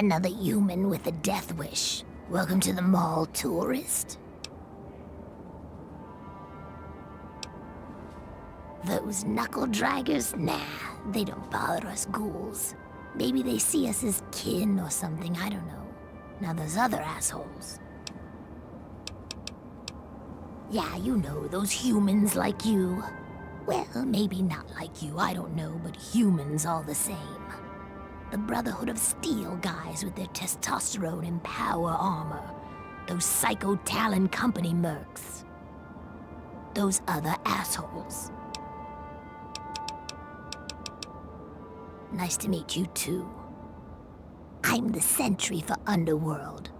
Another human with a death wish. Welcome to the mall, tourist. Those knuckle draggers? Nah, they don't bother us ghouls. Maybe they see us as kin or something, I don't know. Now those other assholes. Yeah, you know, those humans like you. Well, maybe not like you, I don't know, but humans all the same. The Brotherhood of Steel guys with their testosterone and power armor. Those Psycho Talon Company mercs. Those other assholes. Nice to meet you too. I'm the sentry for Underworld.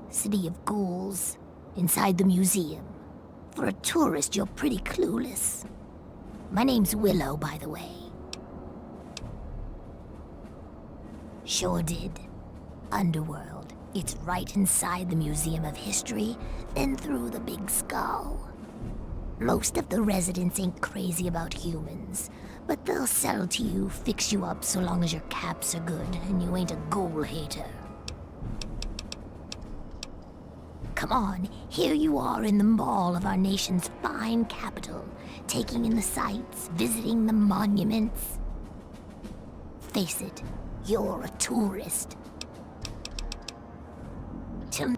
City of Ghouls, inside the museum. For a tourist, you're pretty clueless. My name's Willow, by the way. Sure did. Underworld. It's right inside the Museum of History, then through the Big Skull. Most of the residents ain't crazy about humans, but they'll sell to you, fix you up so long as your caps are good and you ain't a ghoul hater. Come on, here you are in the mall of our nation's fine capital, taking in the sights, visiting the monuments. Face it, you're a tourist. Till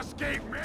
escape me!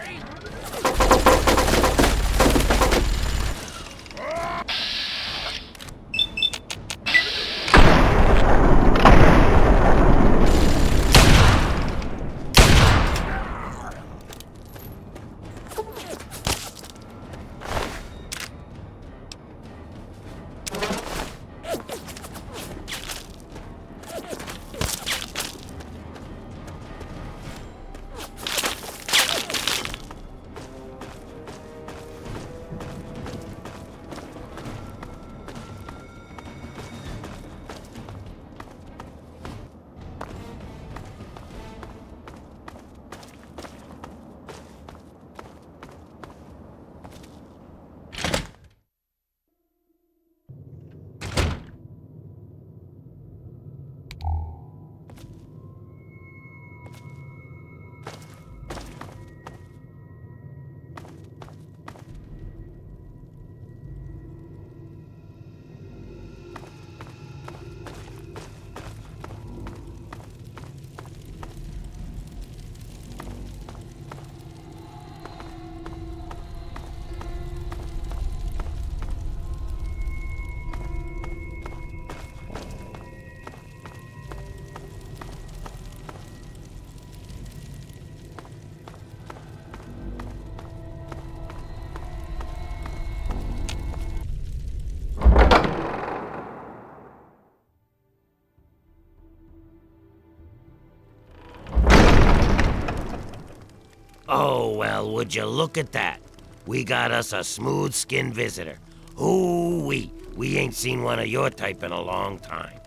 Oh, well, would you look at that? We got us a smooth-skinned visitor. Ooh-wee. We ain't seen one of your type in a long time.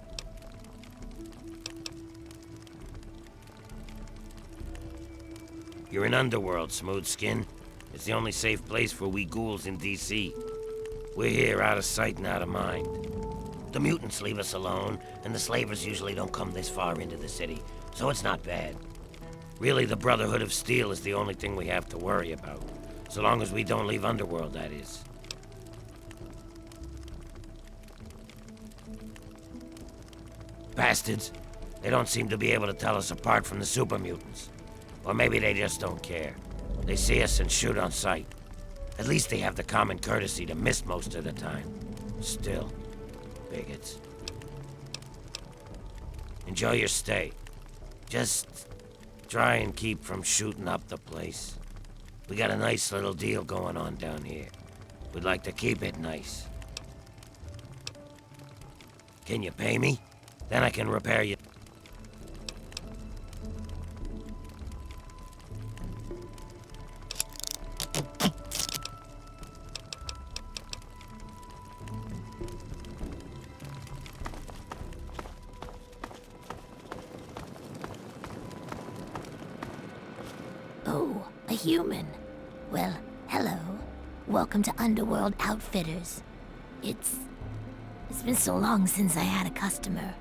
You're in Underworld, Smooth-Skin. It's the only safe place for we ghouls in D.C. We're here out of sight and out of mind. The mutants leave us alone, and the slavers usually don't come this far into the city, so it's not bad. Really, the Brotherhood of Steel is the only thing we have to worry about. So long as we don't leave Underworld, that is. Bastards. They don't seem to be able to tell us apart from the super mutants. Or maybe they just don't care. They see us and shoot on sight. At least they have the common courtesy to miss most of the time. Still, bigots. Enjoy your stay. Just try and keep from shooting up the place. We got a nice little deal going on down here. We'd like to keep it nice. Can you pay me? Then I can repair you. Oh, a human. Well, hello. Welcome to Underworld Outfitters. It's been so long since I had a customer.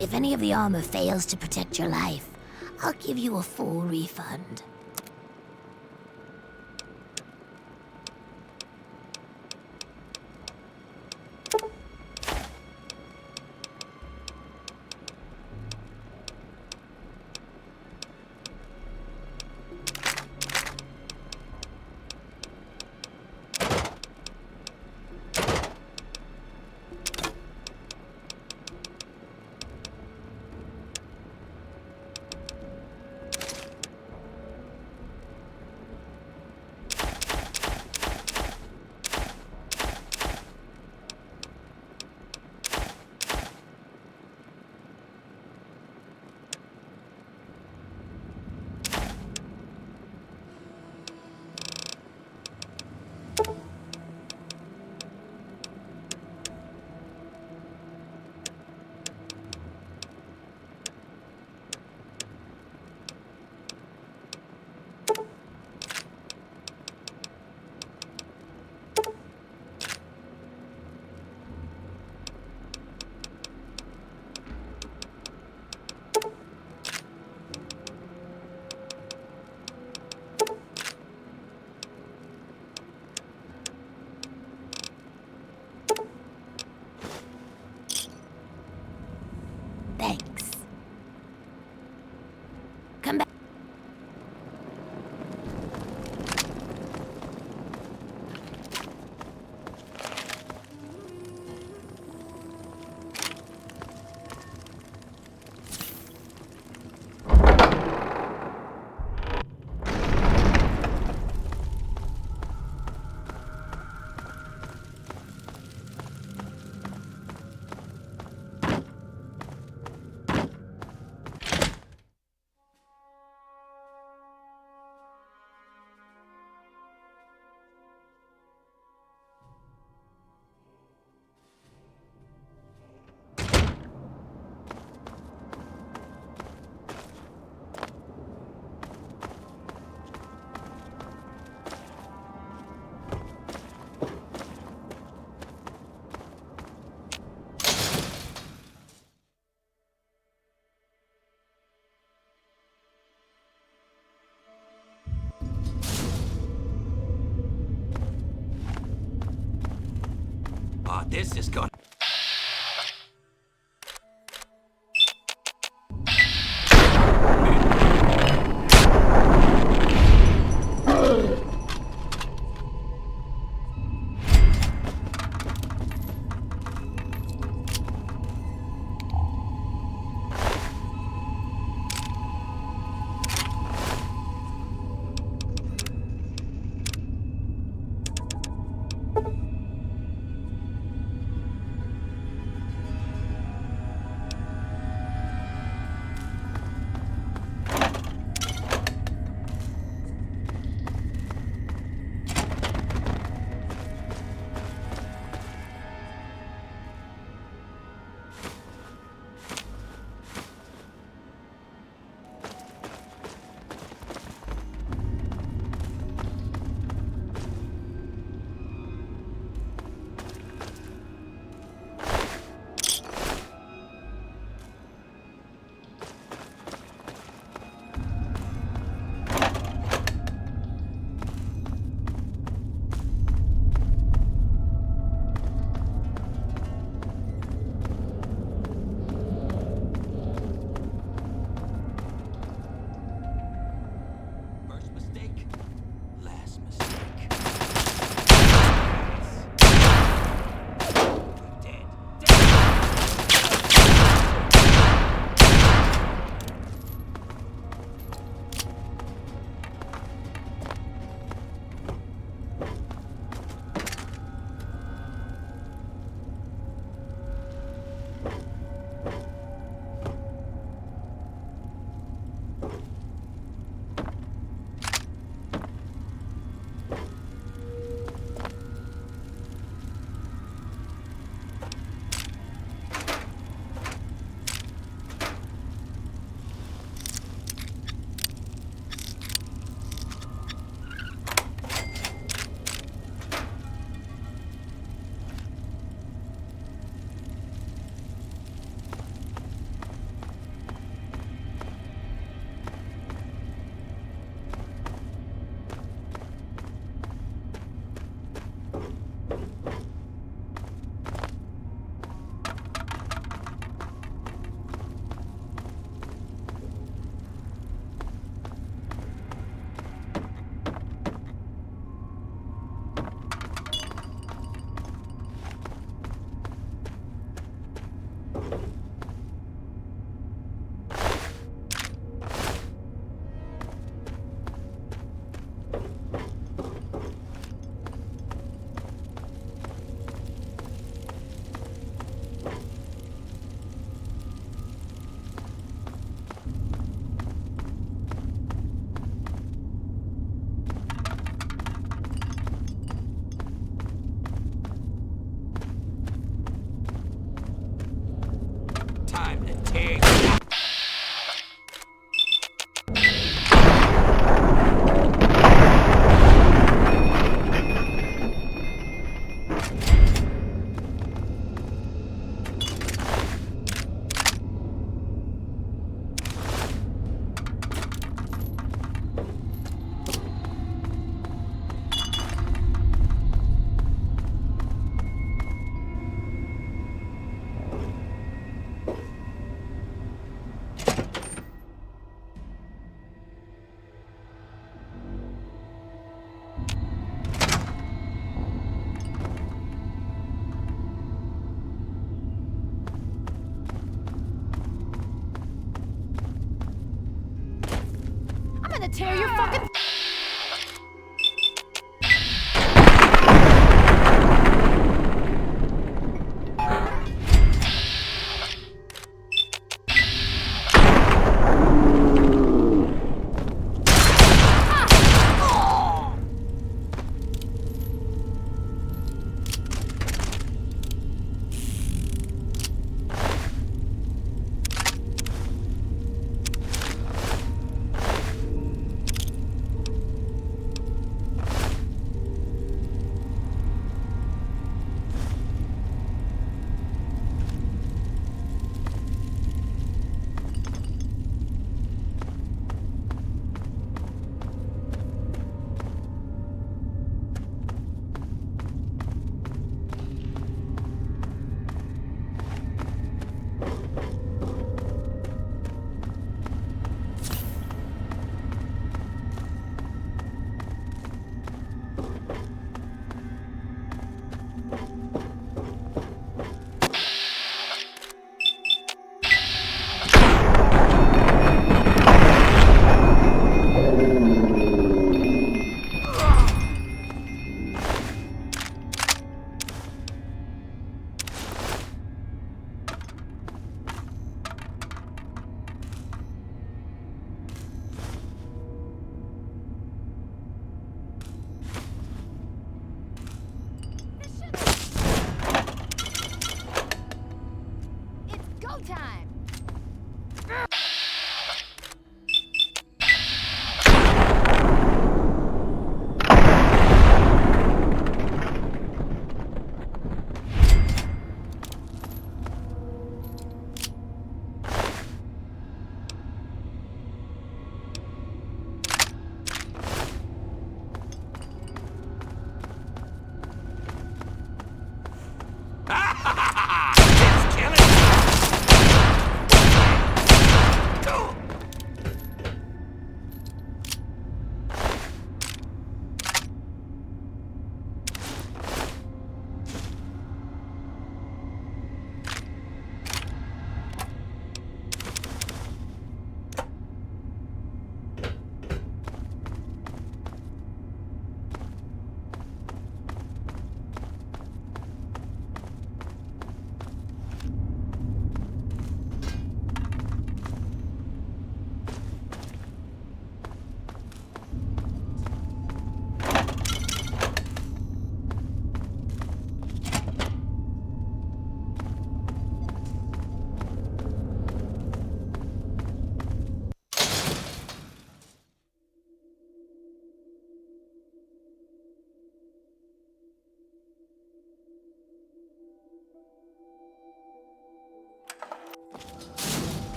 If any of the armor fails to protect your life, I'll give you a full refund. Thanks. Come back. This is gonna...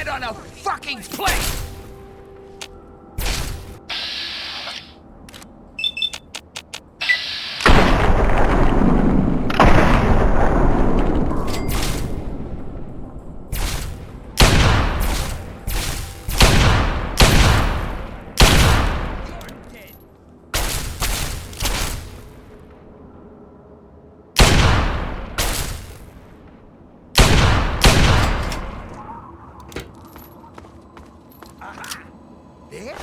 head on a fucking plate! There?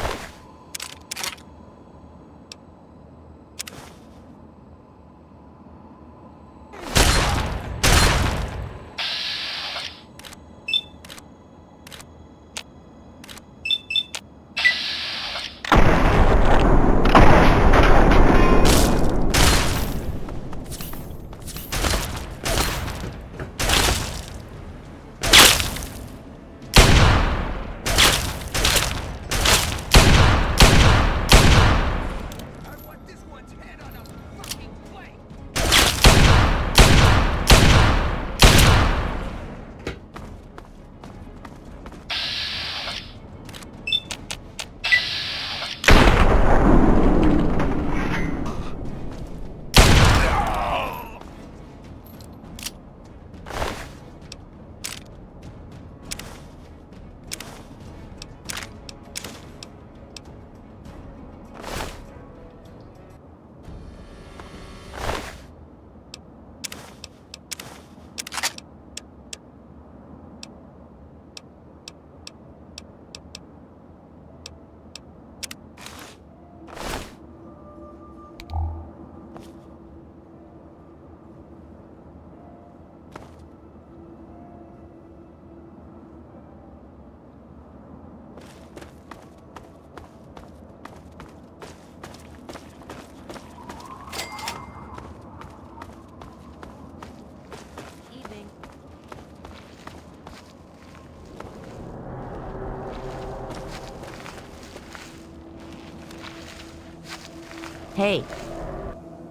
Hey.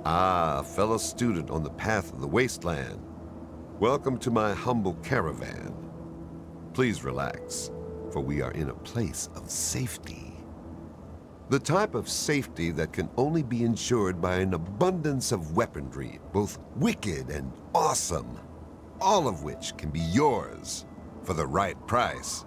Ah, fellow student on the path of the wasteland. Welcome to my humble caravan. Please relax, for we are in a place of safety. The type of safety that can only be ensured by an abundance of weaponry, both wicked and awesome, all of which can be yours for the right price.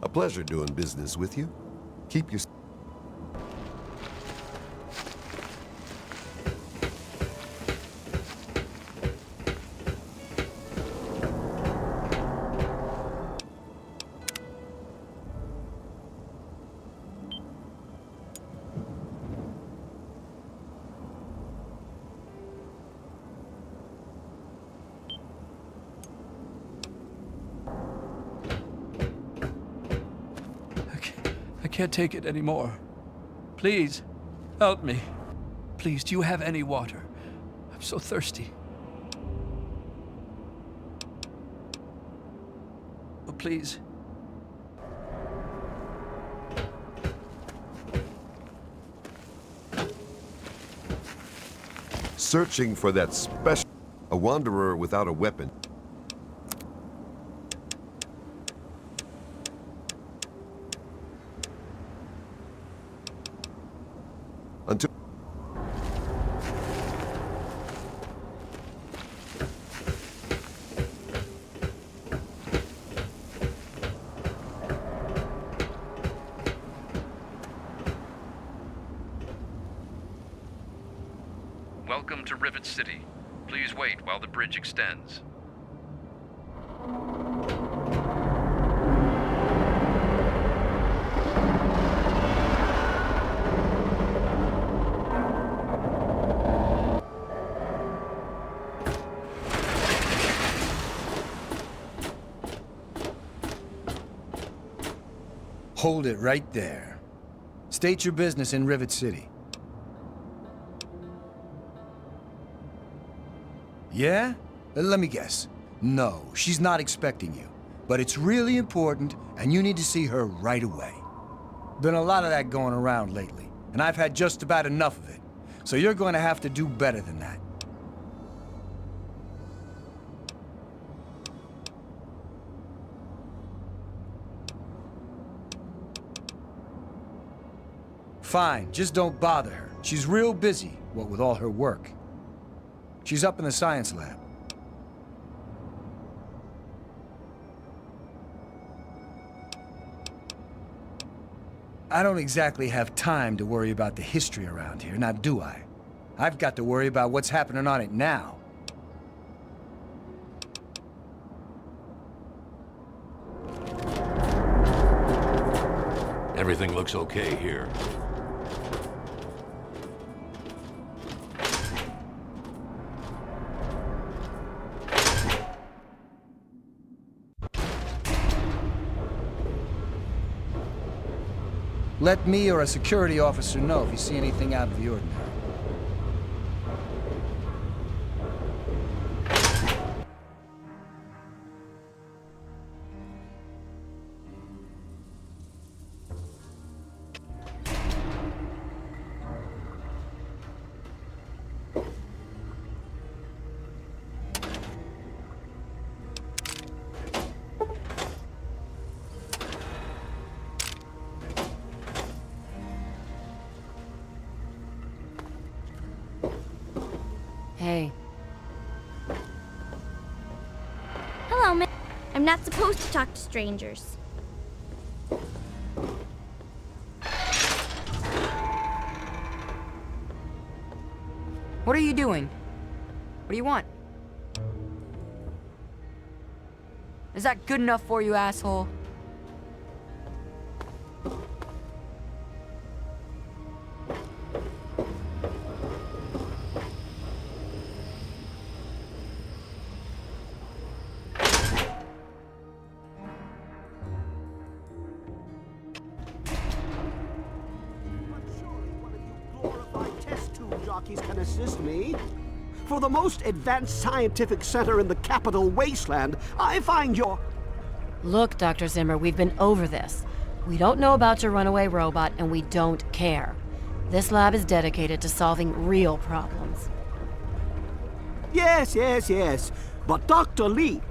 A pleasure doing business with you. Keep your... I can't take it anymore. Please, help me. Please, do you have any water? I'm so thirsty. please? Searching for that special... A wanderer without a weapon. Until... Welcome to Rivet City. Please wait while the bridge extends. Hold it right there. State your business in Rivet City. Yeah? Let me guess. No, she's not expecting you. But it's really important, and you need to see her right away. Been a lot of that going around lately, and I've had just about enough of it. So you're going to have to do better than that. Fine, just don't bother her. She's real busy, what with all her work. She's up in the science lab. I don't exactly have time to worry about the history around here, now do I? I've got to worry about what's happening on it now. Everything looks okay here. Let me or a security officer know if you see anything out of the ordinary. Hey. Hello, miss. I'm not supposed to talk to strangers. What are you doing? What do you want? Is that good enough for you, asshole? Can assist me. For the most advanced scientific center in the capital wasteland, I find your... Look, Dr. Zimmer, we've been over this. We don't know about your runaway robot, and we don't care. This lab is dedicated to solving real problems. Yes. But Dr. Lee...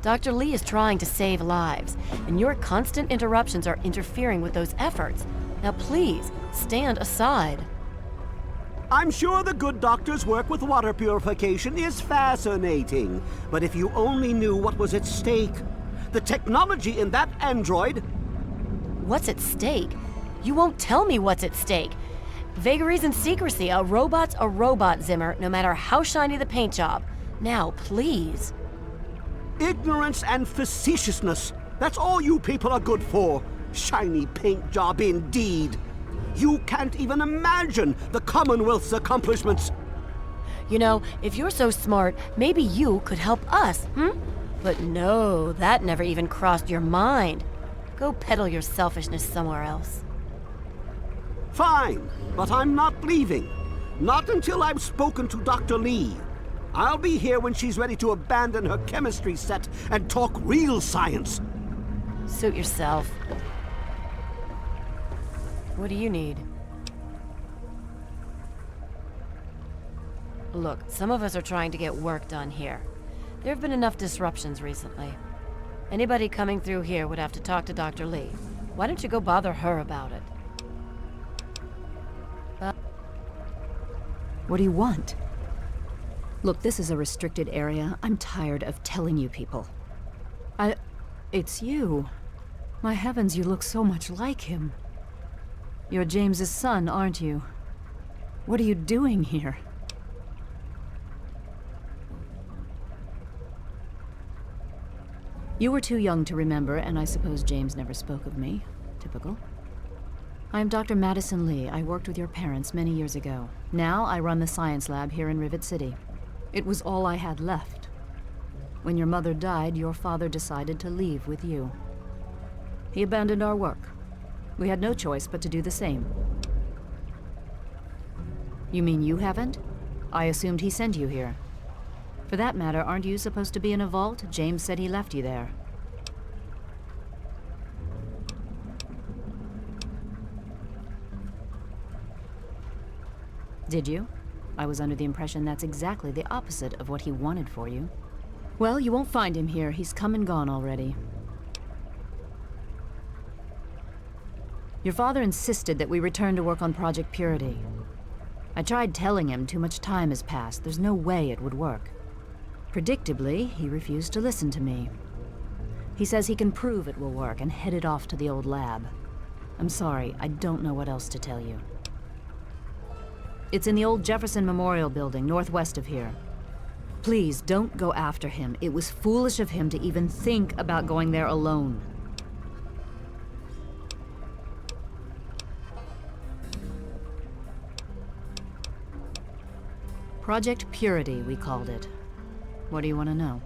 Dr. Lee is trying to save lives, and your constant interruptions are interfering with those efforts. Now please, stand aside. I'm sure the good doctor's work with water purification is fascinating. But if you only knew what was at stake. The technology in that android... What's at stake? You won't tell me what's at stake. Vagaries and secrecy. A robot's a robot, Zimmer, no matter how shiny the paint job. Now, please. Ignorance and facetiousness. That's all you people are good for. Shiny paint job indeed. You can't even imagine the Commonwealth's accomplishments. You know, if you're so smart, maybe you could help us, But no, that never even crossed your mind. Go peddle your selfishness somewhere else. Fine, but I'm not leaving. Not until I've spoken to Dr. Lee. I'll be here when she's ready to abandon her chemistry set and talk real science. Suit yourself. What do you need? Look, some of us are trying to get work done here. There have been enough disruptions recently. Anybody coming through here would have to talk to Dr. Lee. Why don't you go bother her about it? What do you want? Look, this is a restricted area. I'm tired of telling you people. It's you. My heavens, you look so much like him. You're James's son, aren't you? What are you doing here? You were too young to remember, and I suppose James never spoke of me. Typical. I am Dr. Madison Lee. I worked with your parents many years ago. Now I run the science lab here in Rivet City. It was all I had left. When your mother died, your father decided to leave with you. He abandoned our work. We had no choice but to do the same. You mean you haven't? I assumed he sent you here. For that matter, aren't you supposed to be in a vault? James said he left you there. Did you? I was under the impression that's exactly the opposite of what he wanted for you. Well, you won't find him here. He's come and gone already. Your father insisted that we return to work on Project Purity. I tried telling him too much time has passed. There's no way it would work. Predictably, he refused to listen to me. He says he can prove it will work and headed off to the old lab. I'm sorry, I don't know what else to tell you. It's in the old Jefferson Memorial Building, northwest of here. Please, don't go after him. It was foolish of him to even think about going there alone. Project Purity, we called it. What do you want to know?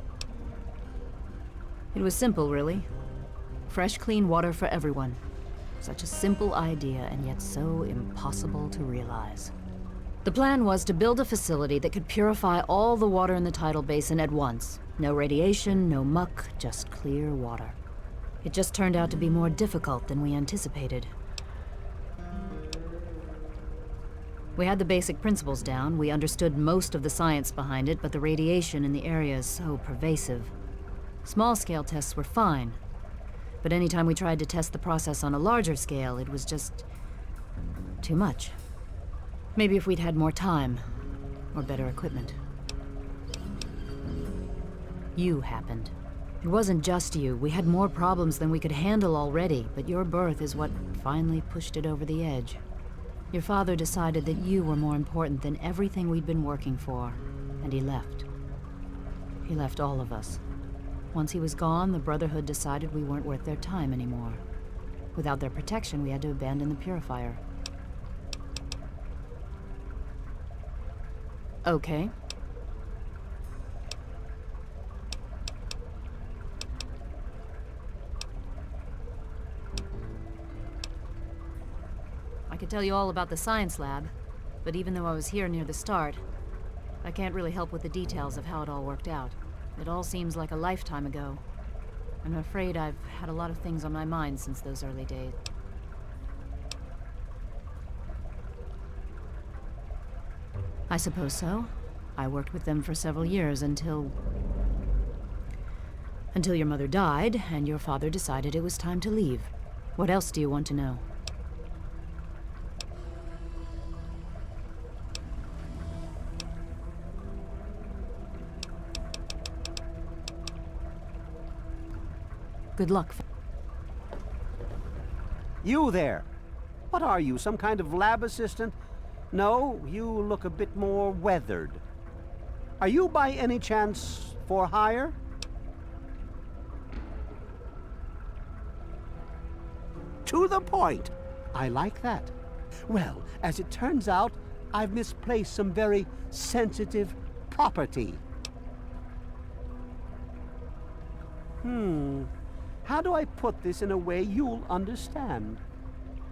It was simple, really. Fresh, clean water for everyone. Such a simple idea, and yet so impossible to realize. The plan was to build a facility that could purify all the water in the tidal basin at once. No radiation, no muck, just clear water. It just turned out to be more difficult than we anticipated. We had the basic principles down. We understood most of the science behind it, but the radiation in the area is so pervasive. Small-scale tests were fine, but anytime we tried to test the process on a larger scale, it was just too much. Maybe if we'd had more time, or better equipment. You happened. It wasn't just you. We had more problems than we could handle already, but your birth is what finally pushed it over the edge. Your father decided that you were more important than everything we'd been working for, and he left. He left all of us. Once he was gone, the Brotherhood decided we weren't worth their time anymore. Without their protection, we had to abandon the purifier. Okay. I could tell you all about the science lab, but even though I was here near the start, I can't really help with the details of how it all worked out. It all seems like a lifetime ago. I'm afraid I've had a lot of things on my mind since those early days. I suppose so. I worked with them for several years until your mother died, and your father decided it was time to leave. What else do you want to know? Good luck. You there! What are you, some kind of lab assistant? No, you look a bit more weathered. Are you by any chance for hire? To the point! I like that. Well, as it turns out, I've misplaced some very sensitive property. How do I put this in a way you'll understand?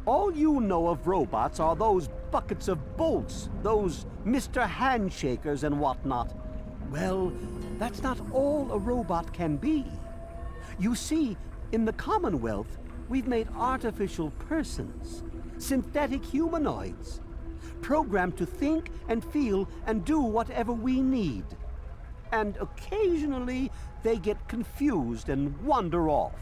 All you know of robots are those buckets of bolts, those Mr. Handshakers and whatnot. Well, that's not all a robot can be. You see, In the Commonwealth, we've made artificial persons, synthetic humanoids, programmed to think and feel and do whatever we need. And occasionally, they get confused and wander off.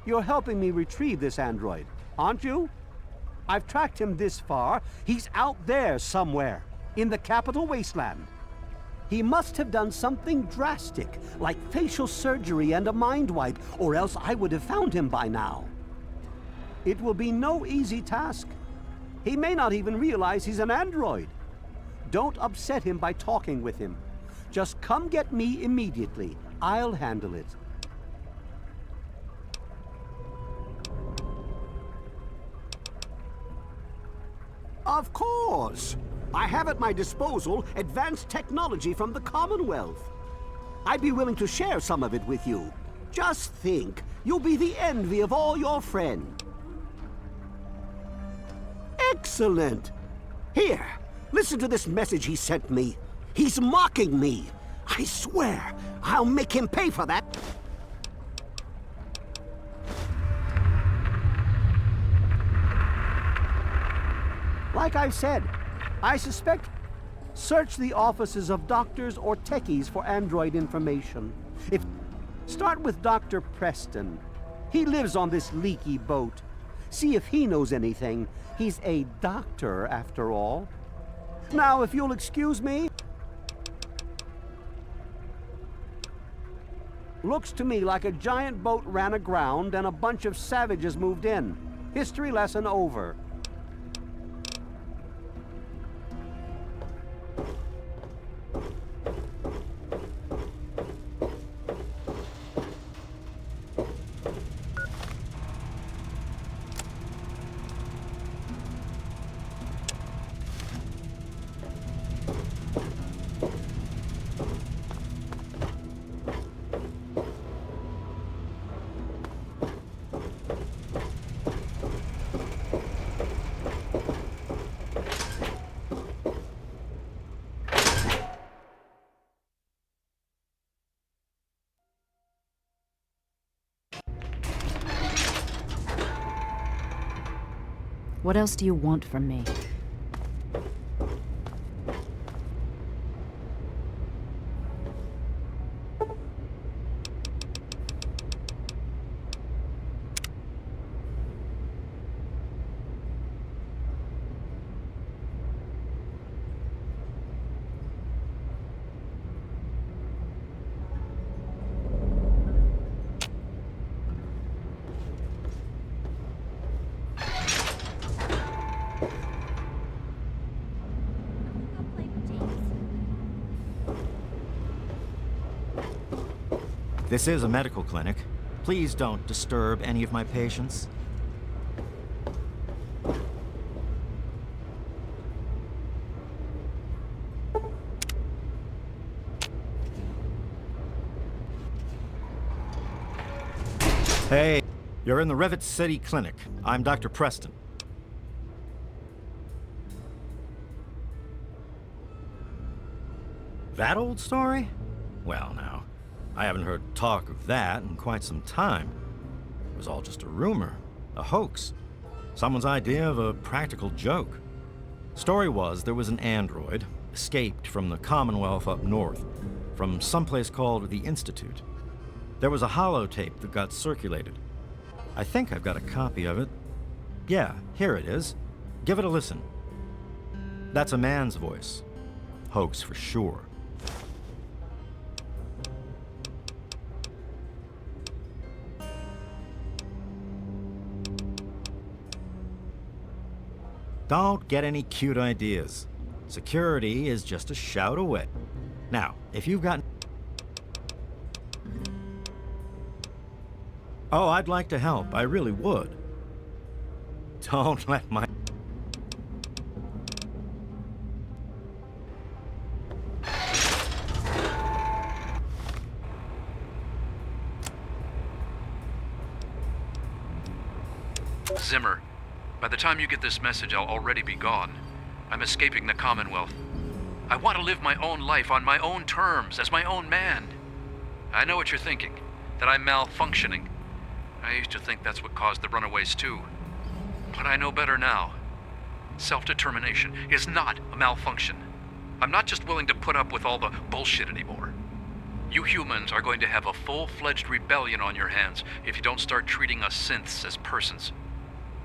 You're helping me retrieve this android, aren't you? I've tracked him this far. He's out there somewhere, in the capital wasteland. He must have done something drastic, like facial surgery and a mind wipe, or else I would have found him by now. It will be no easy task. He may not even realize he's an android. Don't upset him by talking with him. Just come get me immediately. I'll handle it. Of course! I have at my disposal advanced technology from the Commonwealth. I'd be willing to share some of it with you. Just think, you'll be the envy of all your friends. Excellent! Here, listen to this message he sent me. He's mocking me. I swear, I'll make him pay for that. Like I've said, I suspect... Search the offices of doctors or techies for android information. Start with Dr. Preston. He lives on this leaky boat. See if he knows anything. He's a doctor, after all. Now, if you'll excuse me... Looks to me like a giant boat ran aground and a bunch of savages moved in. History lesson over. What else do you want from me? This is a medical clinic. Please don't disturb any of my patients. Hey, you're in the Rivet City Clinic. I'm Dr. Preston. That old story? Well, now, I haven't heard talk of that in quite some time. It was all just a rumor, a hoax, someone's idea of a practical joke. Story was there was an android, escaped from the Commonwealth up north, from someplace called the Institute. There was a holotape that got circulated. I think I've got a copy of it. Yeah, here it is. Give it a listen. That's a man's voice. Hoax for sure. Don't get any cute ideas. Security is just a shout away. Now, if you've got... Oh, I'd like to help. I really would. Don't let my... Zimmer, by the time you get this message, I'll already be gone. I'm escaping the Commonwealth. I want to live my own life on my own terms, as my own man. I know what you're thinking, that I'm malfunctioning. I used to think that's what caused the runaways too. But I know better now. Self-determination is not a malfunction. I'm not just willing to put up with all the bullshit anymore. You humans are going to have a full-fledged rebellion on your hands if you don't start treating us synths as persons.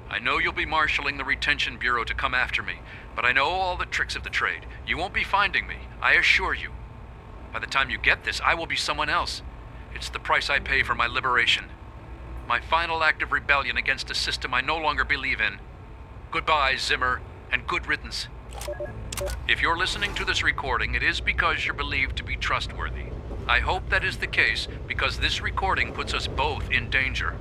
I know you'll be marshaling the Retention Bureau to come after me, but I know all the tricks of the trade. You won't be finding me, I assure you. By the time you get this, I will be someone else. It's the price I pay for my liberation. My final act of rebellion against a system I no longer believe in. Goodbye, Zimmer, and good riddance. If you're listening to this recording, it is because you're believed to be trustworthy. I hope that is the case, because this recording puts us both in danger.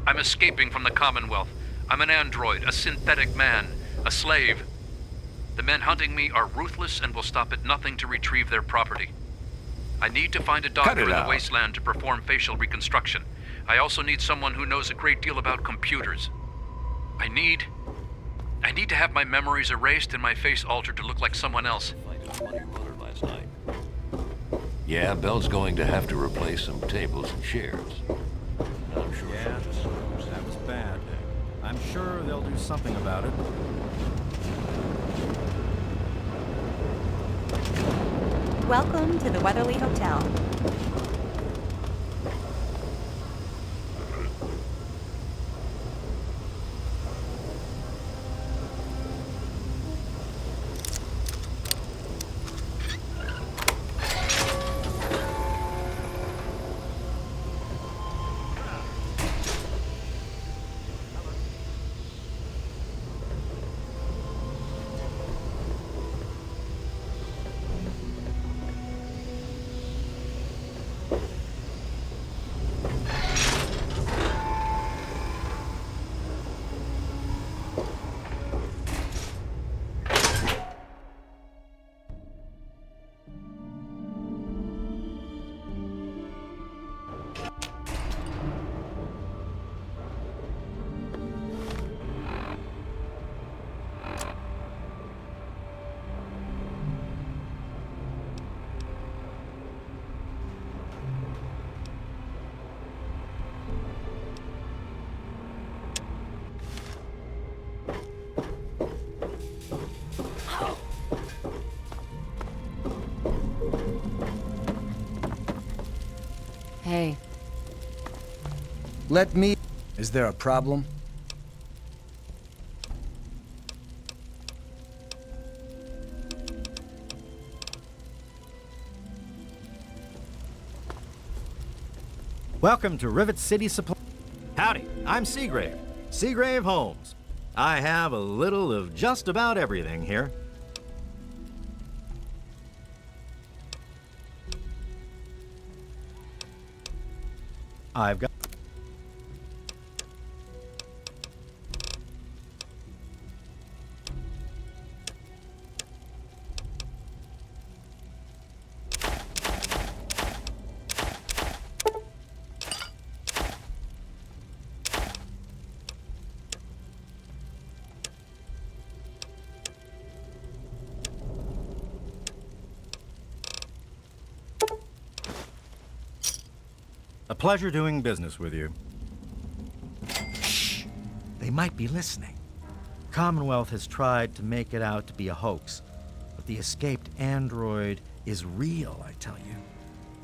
I'm escaping from the Commonwealth. I'm an android, a synthetic man, a slave. The men hunting me are ruthless and will stop at nothing to retrieve their property. I need to find a doctor in the wasteland to perform facial reconstruction. I also need someone who knows a great deal about computers. I need to have my memories erased and my face altered to look like someone else. Yeah, Bell's going to have to replace some tables and chairs. I'm sure. Yeah, that was bad. I'm sure they'll do something about it. Welcome to the Weatherly Hotel. Hey. Let me... Is there a problem? Welcome to Rivet City Supply. Howdy, I'm Seagrave. Seagrave Holmes. I have a little of just about everything here. I've got... A pleasure doing business with you. Shh! They might be listening. Commonwealth has tried to make it out to be a hoax, but the escaped android is real, I tell you.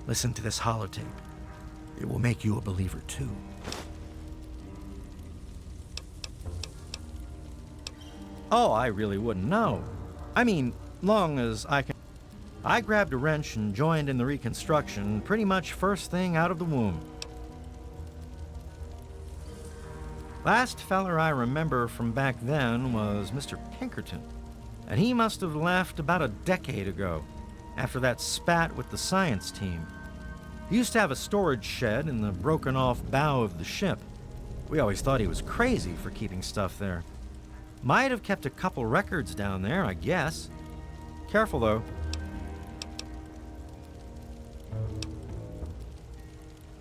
Listen to this holotape. It will make you a believer, too. Oh, I really wouldn't know. I mean, long as I can... I grabbed a wrench and joined in the reconstruction pretty much first thing out of the womb. Last feller I remember from back then was Mr. Pinkerton, and he must have left about a decade ago, after that spat with the science team. He used to have a storage shed in the broken-off bow of the ship. We always thought he was crazy for keeping stuff there. Might have kept a couple records down there, I guess. Careful, though.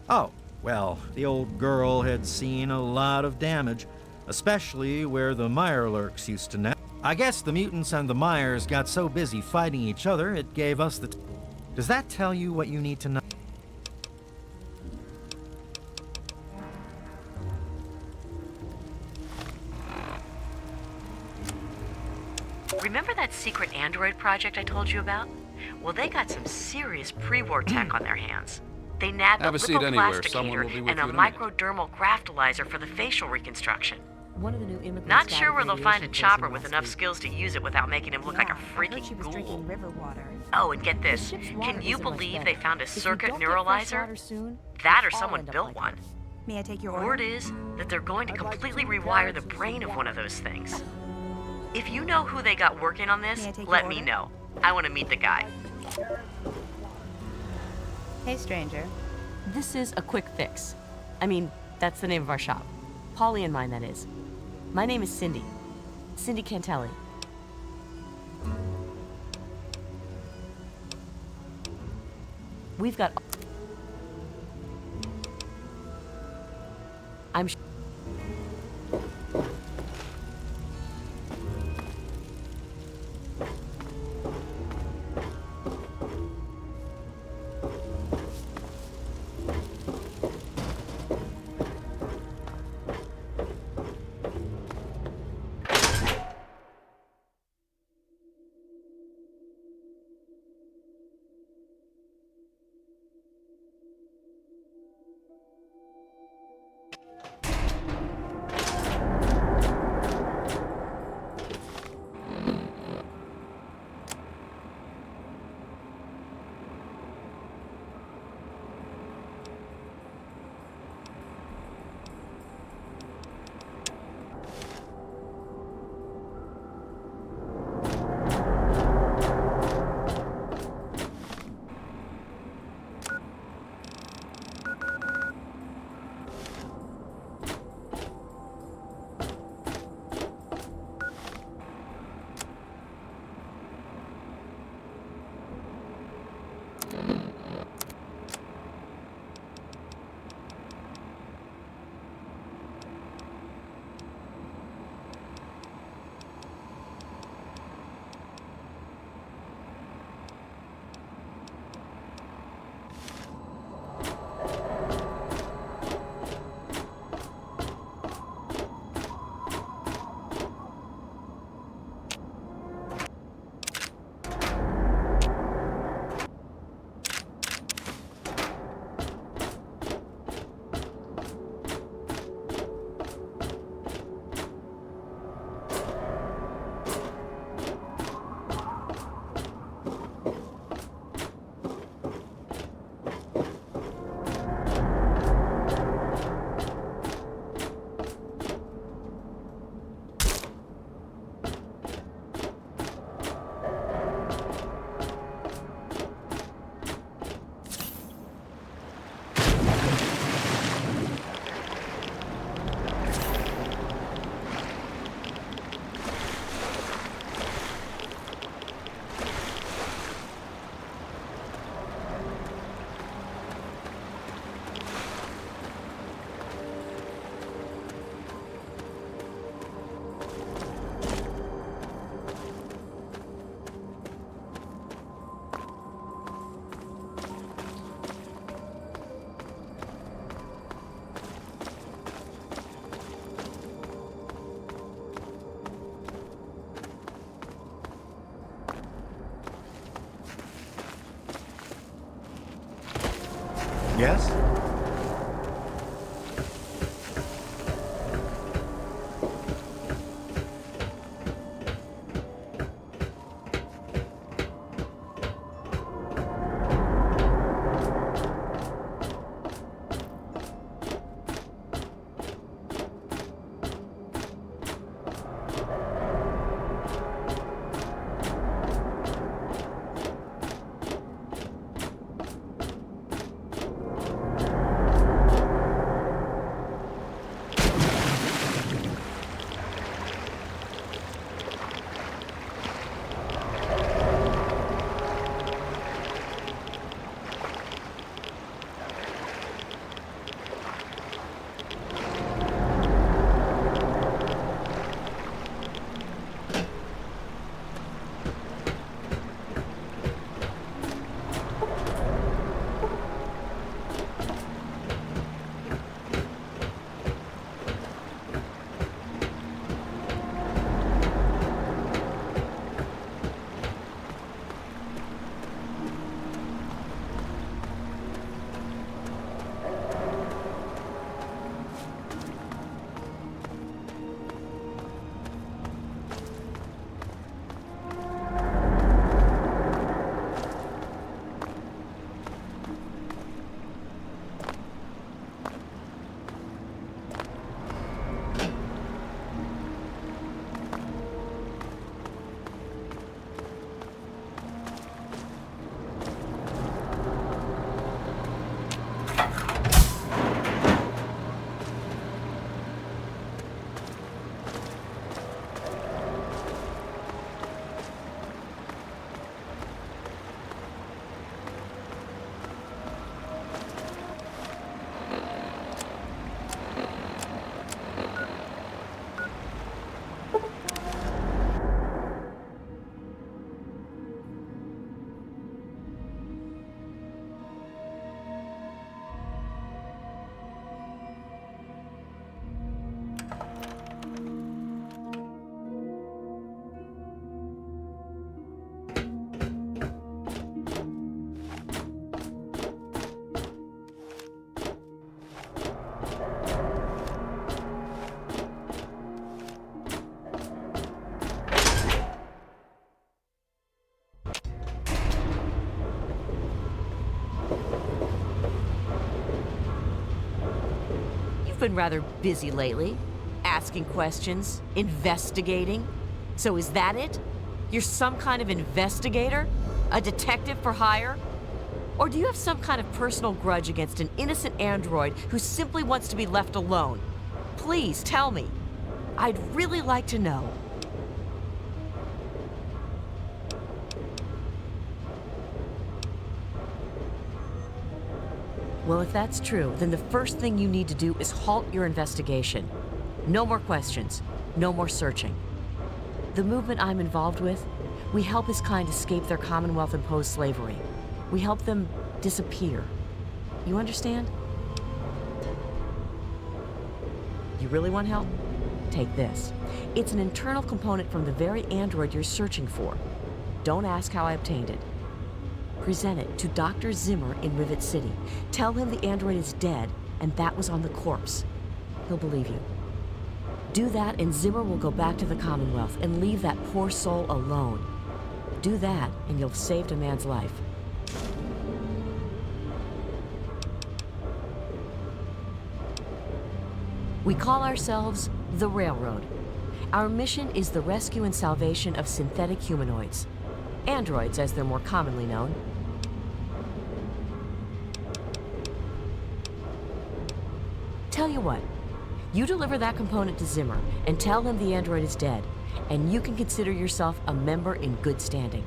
Oh, well, the old girl had seen a lot of damage, especially where the Mirelurks used to nest. I guess the mutants and the Myers got so busy fighting each other, it gave us the... Does that tell you what you need to know? Remember that secret android project I told you about? Well, they got some serious pre-war tech on their hands. They nabbed a lipoplasticator and a microdermal graftalizer for the facial reconstruction. One of the new immigrants Not sure where they'll find a chopper with enough skills to use it without making him look like a freaking was ghoul. drinking river water. Oh, and get this. The ship's water Can you isn't much believe better. they found a If you circuit don't get fresh neuralizer? water soon, That or we'll all someone end up built like one. May I take your order? Word is that they're going to completely rewire the brain of one of those things. If you know who they got working on this, May I take let your me order? know. I want to meet the guy. Hey, stranger. This is a quick fix. I mean, that's the name of our shop. Polly and mine, that is. My name is Cindy. Cindy Cantelli. We've got... I'm... Yes? You've been rather busy lately, asking questions, investigating. So is that it? You're some kind of investigator? A detective for hire? Or do you have some kind of personal grudge against an innocent android who simply wants to be left alone? Please tell me. I'd really like to know. Well, if that's true, then the first thing you need to do is halt your investigation. No more questions. No more searching. The movement I'm involved with, we help his kind escape their Commonwealth-imposed slavery. We help them disappear. You understand? You really want help? Take this. It's an internal component from the very android you're searching for. Don't ask how I obtained it. Present it to Dr. Zimmer in Rivet City. Tell him the android is dead, and that was on the corpse. He'll believe you. Do that, and Zimmer will go back to the Commonwealth and leave that poor soul alone. Do that, and you'll have saved a man's life. We call ourselves the Railroad. Our mission is the rescue and salvation of synthetic humanoids. Androids, as they're more commonly known. Tell you what, you deliver that component to Zimmer and tell him the android is dead, and you can consider yourself a member in good standing.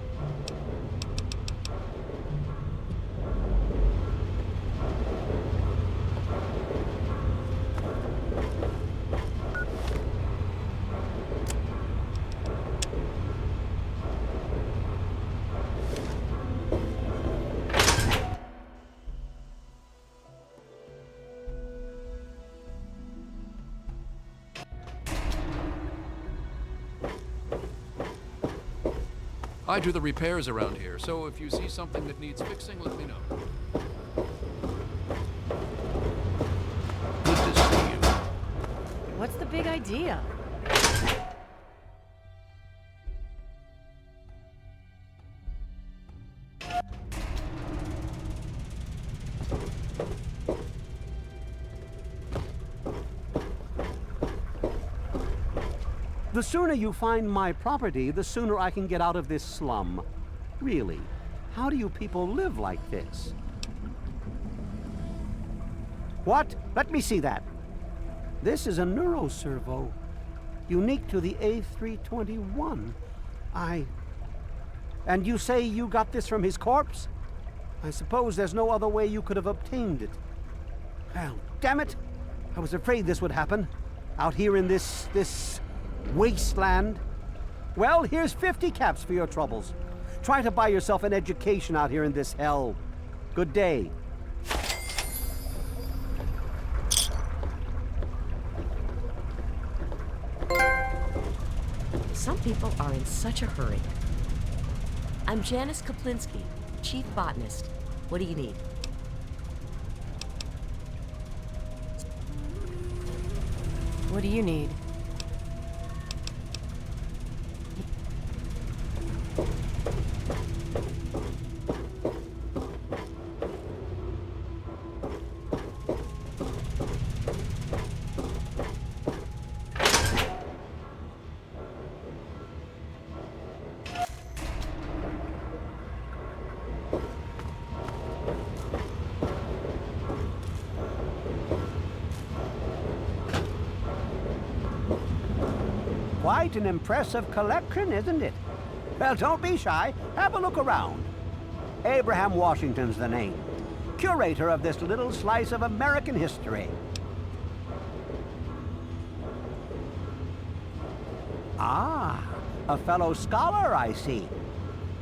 I do the repairs around here, so if you see something that needs fixing, let me know. Good to see you. What's the big idea? The sooner you find my property, the sooner I can get out of this slum. Really, how do you people live like this? What? Let me see that. This is a neuroservo, unique to the A321. And you say you got this from his corpse? I suppose there's no other way you could have obtained it. Well, damn it! I was afraid this would happen. Out here in this wasteland. Well, here's 50 caps for your troubles. Try to buy yourself an education out here in this hell. Good day. Some people are in such a hurry. I'm Janice Kaplinski, Chief Botanist. What do you need? What do you need? Quite an impressive collection, isn't it? Well, don't be shy. Have a look around. Abraham Washington's the name. Curator of this little slice of American history. Ah, a fellow scholar, I see.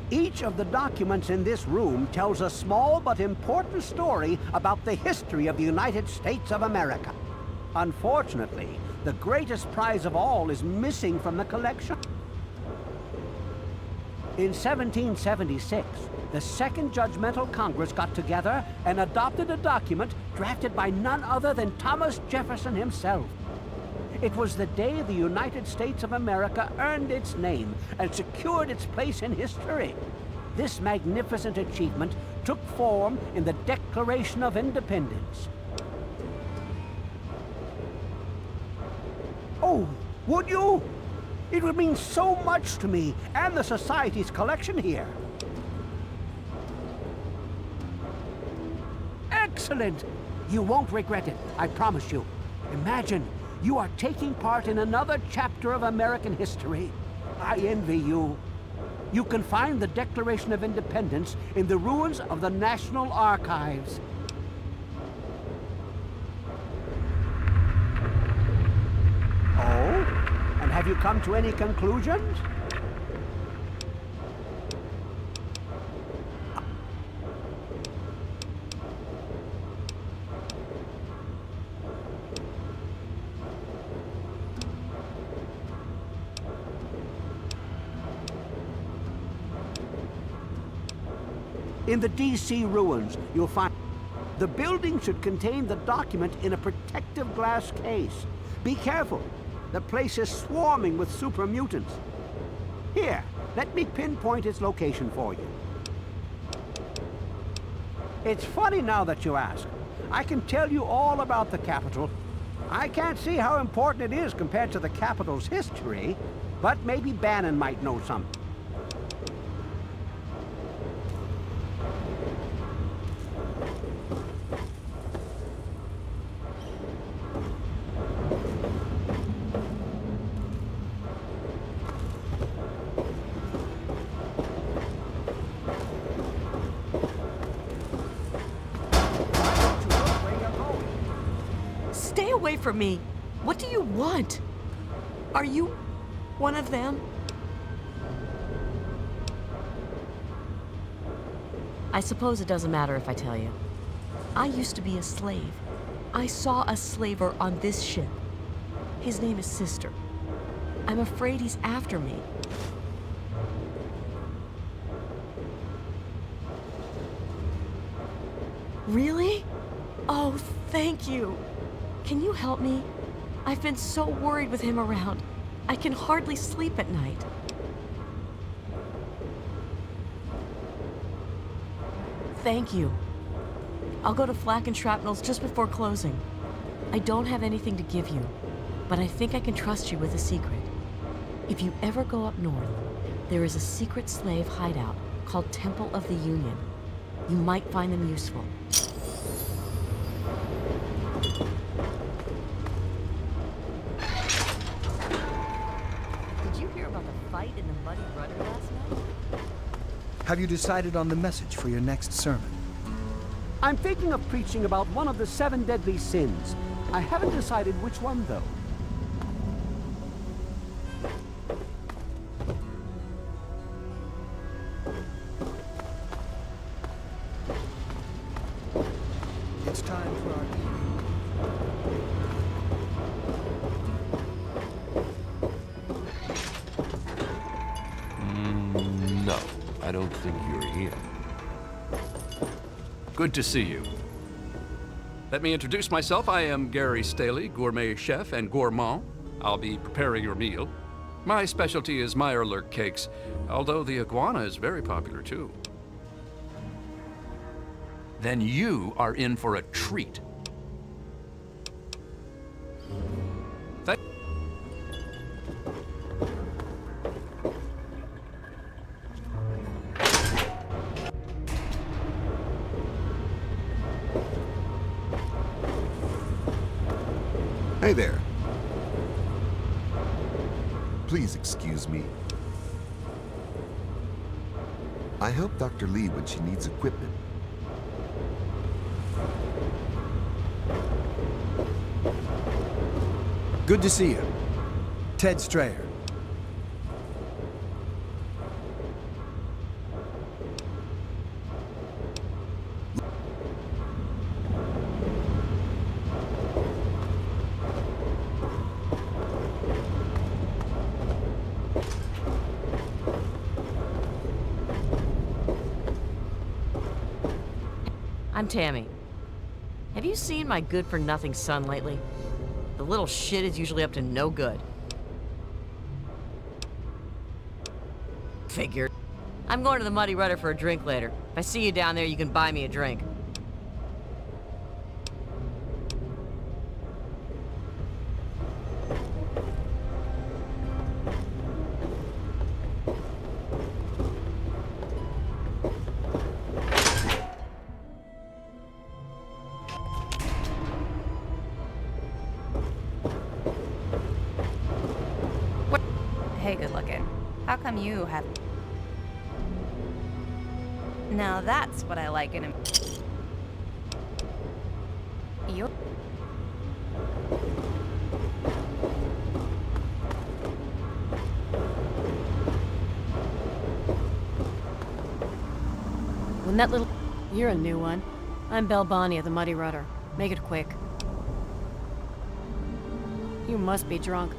Each of the documents in this room tells a small but important story about the history of the United States of America. Unfortunately, the greatest prize of all is missing from the collection. In 1776, the Second Judgmental Congress got together and adopted a document drafted by none other than Thomas Jefferson himself. It was the day the United States of America earned its name and secured its place in history. This magnificent achievement took form in the Declaration of Independence. Oh, would you? It would mean so much to me and the Society's collection here. Excellent! You won't regret it, I promise you. Imagine, you are taking part in another chapter of American history. I envy you. You can find the Declaration of Independence in the ruins of the National Archives. Oh? And have you come to any conclusions? In the D.C. ruins, you'll find the building should contain the document in a protective glass case. Be careful. The place is swarming with super mutants. Here, let me pinpoint its location for you. It's funny now that you ask. I can tell you all about the Capitol. I can't see how important it is compared to the Capitol's history, but maybe Bannon might know something. Stay away from me. What do you want? Are you one of them? I suppose it doesn't matter if I tell you. I used to be a slave. I saw a slaver on this ship. His name is Sister. I'm afraid he's after me. Really? Oh, thank you. Can you help me? I've been so worried with him around. I can hardly sleep at night. Thank you. I'll go to Flak and Shrapnel's just before closing. I don't have anything to give you, but I think I can trust you with a secret. If you ever go up north, there is a secret slave hideout called Temple of the Union. You might find them useful. In the Muddy Rudder last night? Have you decided on the message for your next sermon? I'm thinking of preaching about one of the 7 deadly sins. I haven't decided which one, though. It's time for our... No, I don't think you're here. Good to see you. Let me introduce myself. I am Gary Staley, gourmet chef and gourmand. I'll be preparing your meal. My specialty is Meyerlurk cakes, although the iguana is very popular too. Then you are in for a treat. Hey there. Please excuse me. I help Dr. Lee when she needs equipment. Good to see you. Ted Strayer. I'm Tammy. Have you seen my good-for-nothing son lately? The little shit is usually up to no good. Figured. I'm going to the Muddy Rudder for a drink later. If I see you down there, you can buy me a drink. Hey, good looking. How come you have... Now that's what I like in him. You... When that little... You're a new one. I'm Belle Bonnie of the Muddy Rudder. Make it quick. You must be drunk.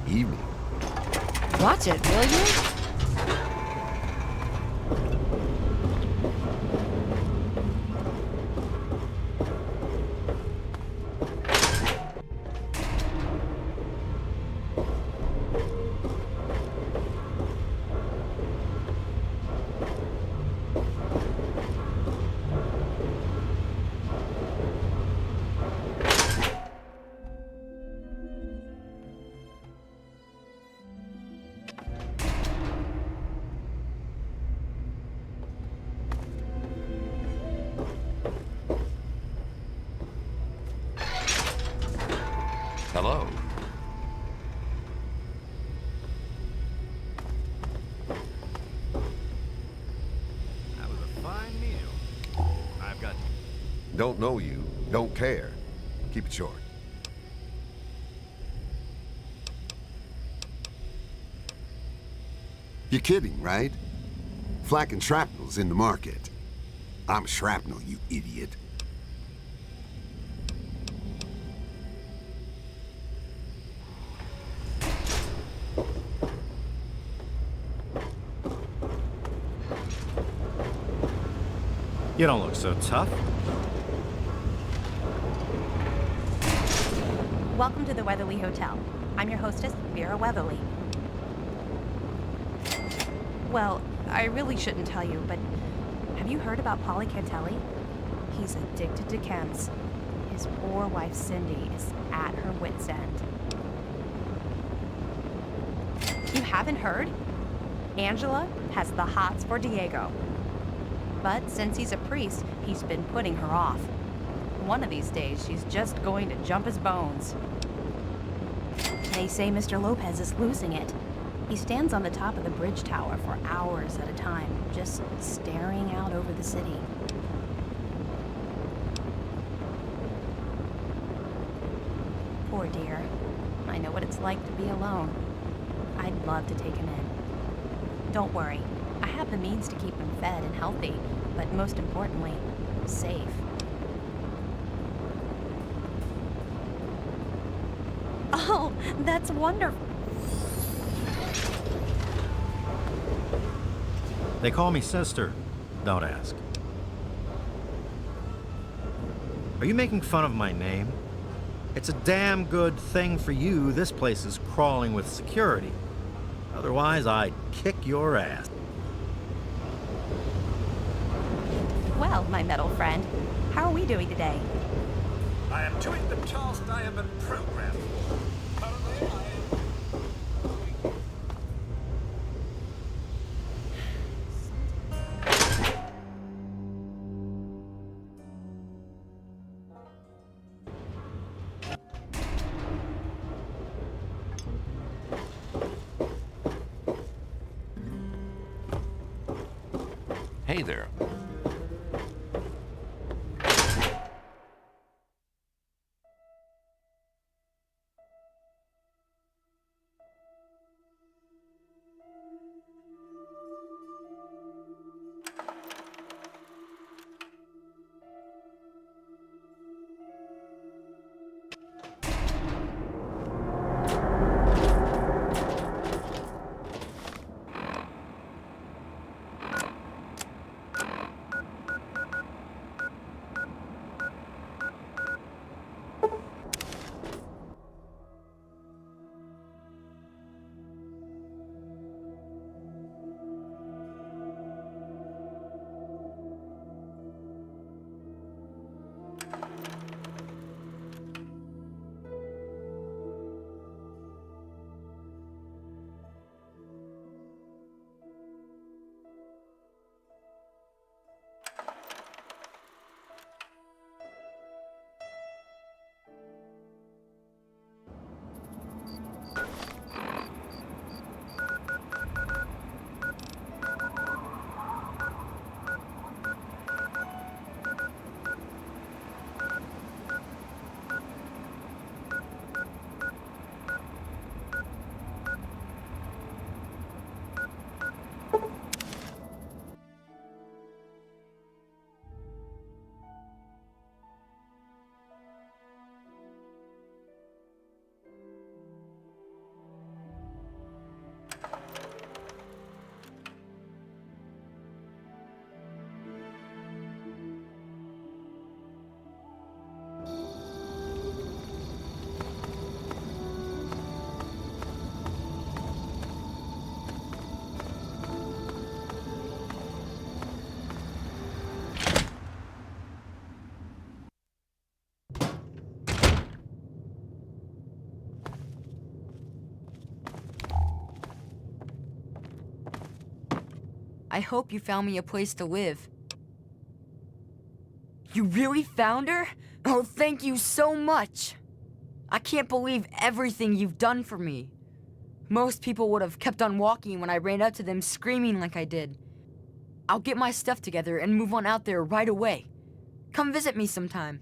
Evening. Watch it, will you? Hello. That was a fine meal. I've got... Don't know you, don't care. Keep it short. You're kidding, right? Flak and shrapnel's in the market. I'm shrapnel, you idiot. You don't look so tough. Welcome to the Weatherly Hotel. I'm your hostess, Vera Weatherly. Well, I really shouldn't tell you, but have you heard about Polly Cantelli? He's addicted to chems. His poor wife, Cindy, is at her wit's end. You haven't heard? Angela has the hots for Diego. But since he's a priest, he's been putting her off. One of these days, she's just going to jump his bones. They say Mr. Lopez is losing it. He stands on the top of the bridge tower for hours at a time, just staring out over the city. Poor dear. I know what it's like to be alone. I'd love to take him in. Don't worry. I have the means to keep him fed and healthy, but most importantly, safe. Oh, that's wonderful. They call me sister. Don't ask. Are you making fun of my name? It's a damn good thing for you this place is crawling with security. Otherwise, I'd kick your ass. Well, my metal friend, how are we doing today? I am doing the task I have been programmed for. Currently, I am... Hey there. I hope you found me a place to live. You really found her? Oh, thank you so much! I can't believe everything you've done for me. Most people would have kept on walking when I ran up to them screaming like I did. I'll get my stuff together and move on out there right away. Come visit me sometime.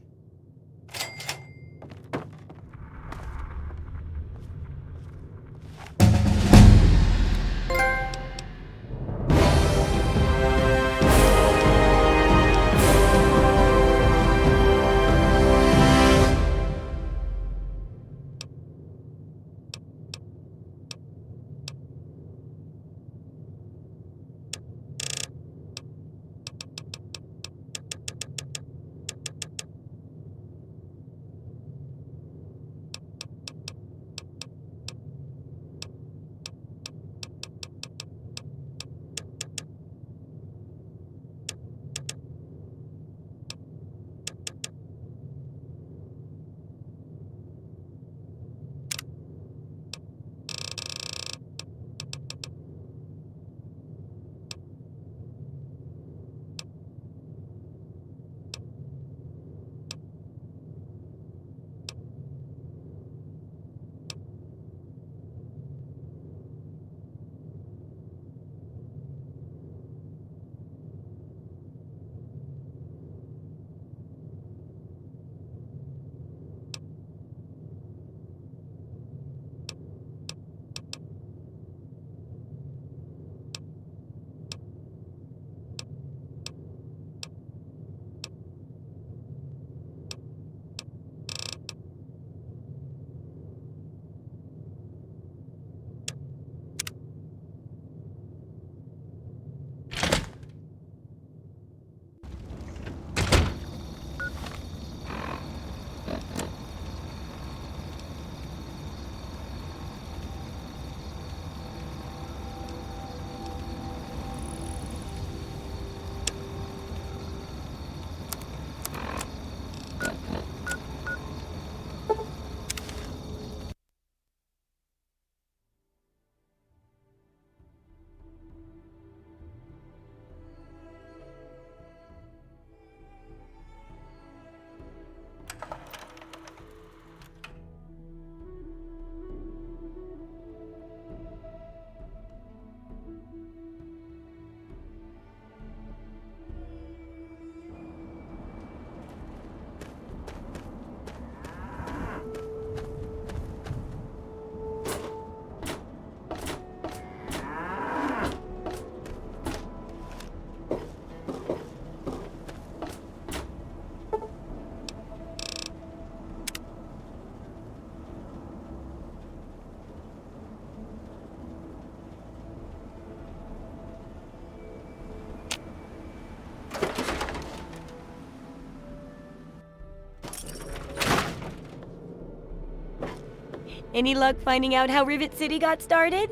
Any luck finding out how Rivet City got started?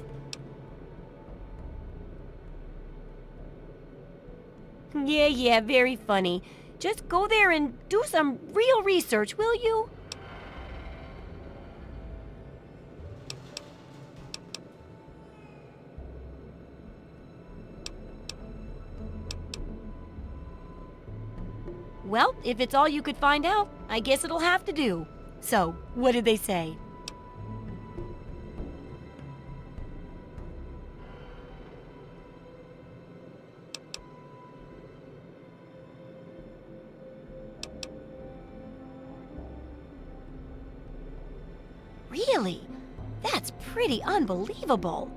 Yeah, very funny. Just go there and do some real research, will you? Well, if it's all you could find out, I guess it'll have to do. So, what did they say? Really? That's pretty unbelievable.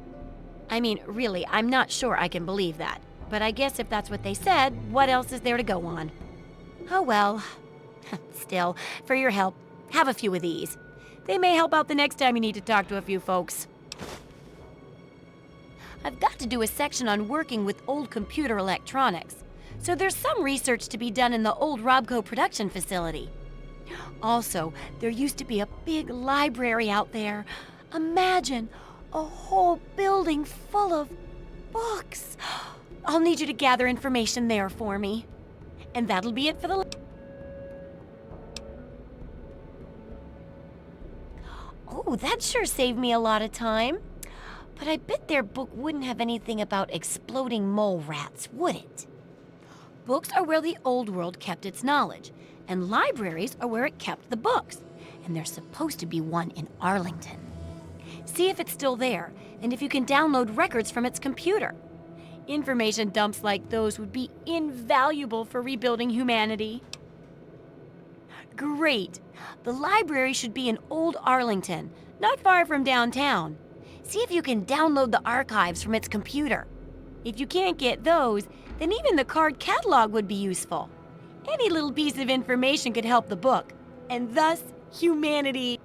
I mean, really, I'm not sure I can believe that. But I guess if that's what they said, what else is there to go on? Oh well. Still, for your help, have a few of these. They may help out the next time you need to talk to a few folks. I've got to do a section on working with old computer electronics. So there's some research to be done in the old Robco production facility. Also, there used to be a big library out there. Imagine a whole building full of books. I'll need you to gather information there for me. And that'll be it for the... Oh, that sure saved me a lot of time. But I bet their book wouldn't have anything about exploding mole rats, would it? Books are where the old world kept its knowledge, and libraries are where it kept the books. And there's supposed to be one in Arlington. See if it's still there, and if you can download records from its computer. Information dumps like those would be invaluable for rebuilding humanity. Great! The library should be in Old Arlington, not far from downtown. See if you can download the archives from its computer. If you can't get those, then even the card catalog would be useful. Any little piece of information could help the book, and thus humanity.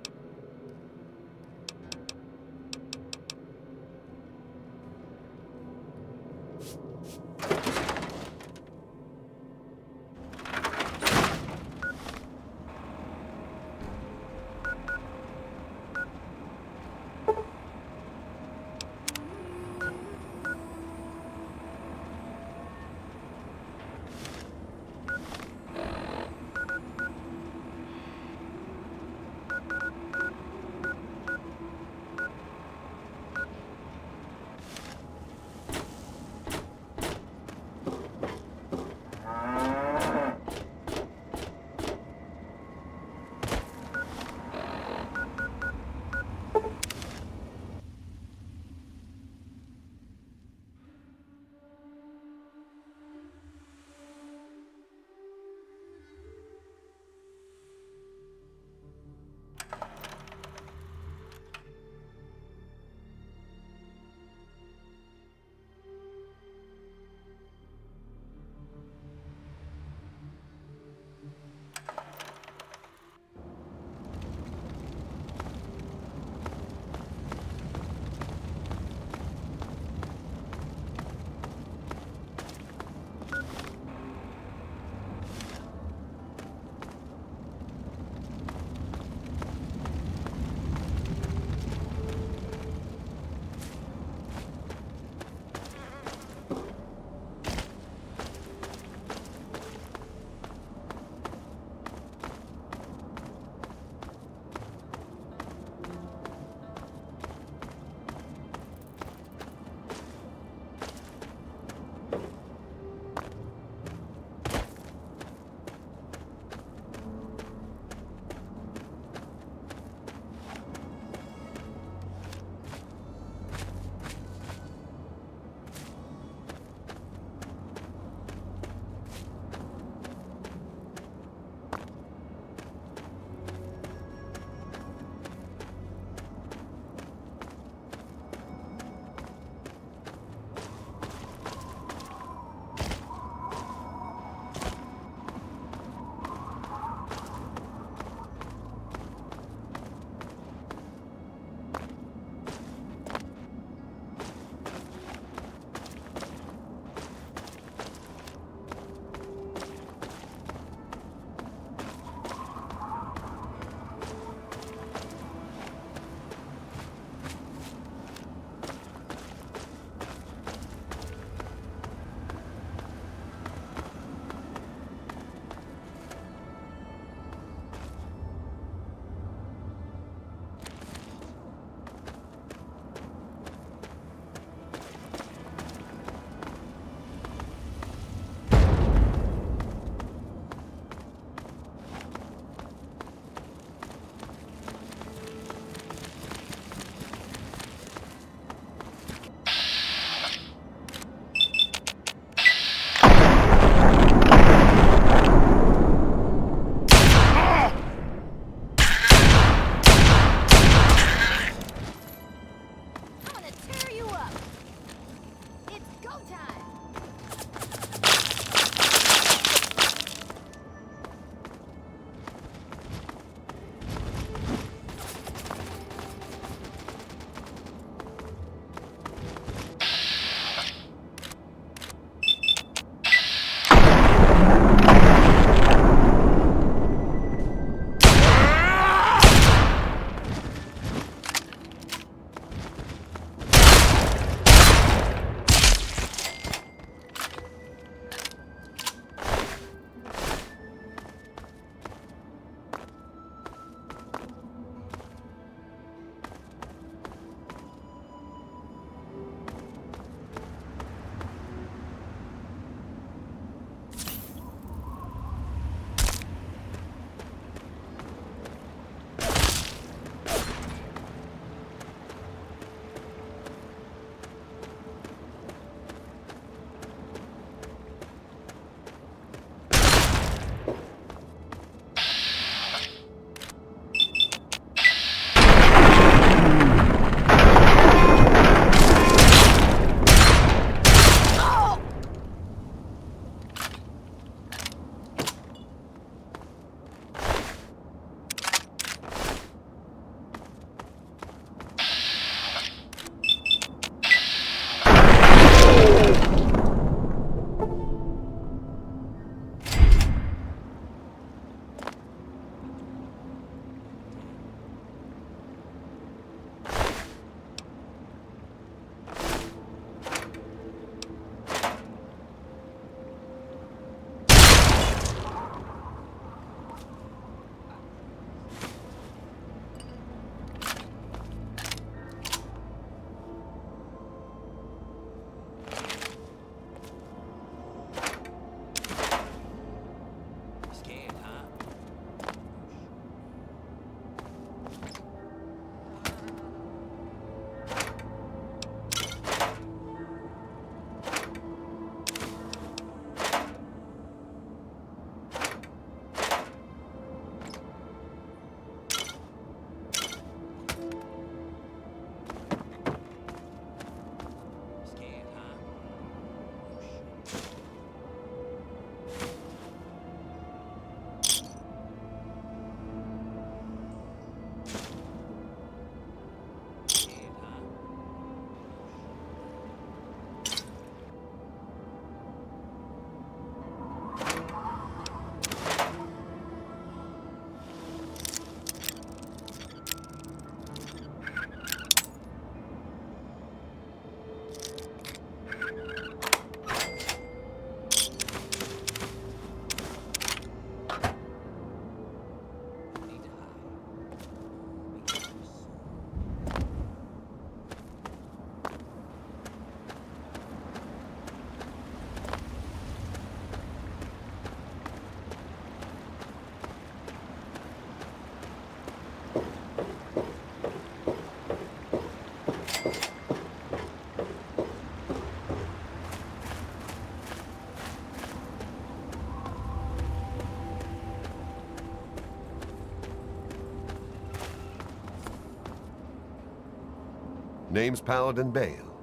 Name's Paladin Bale.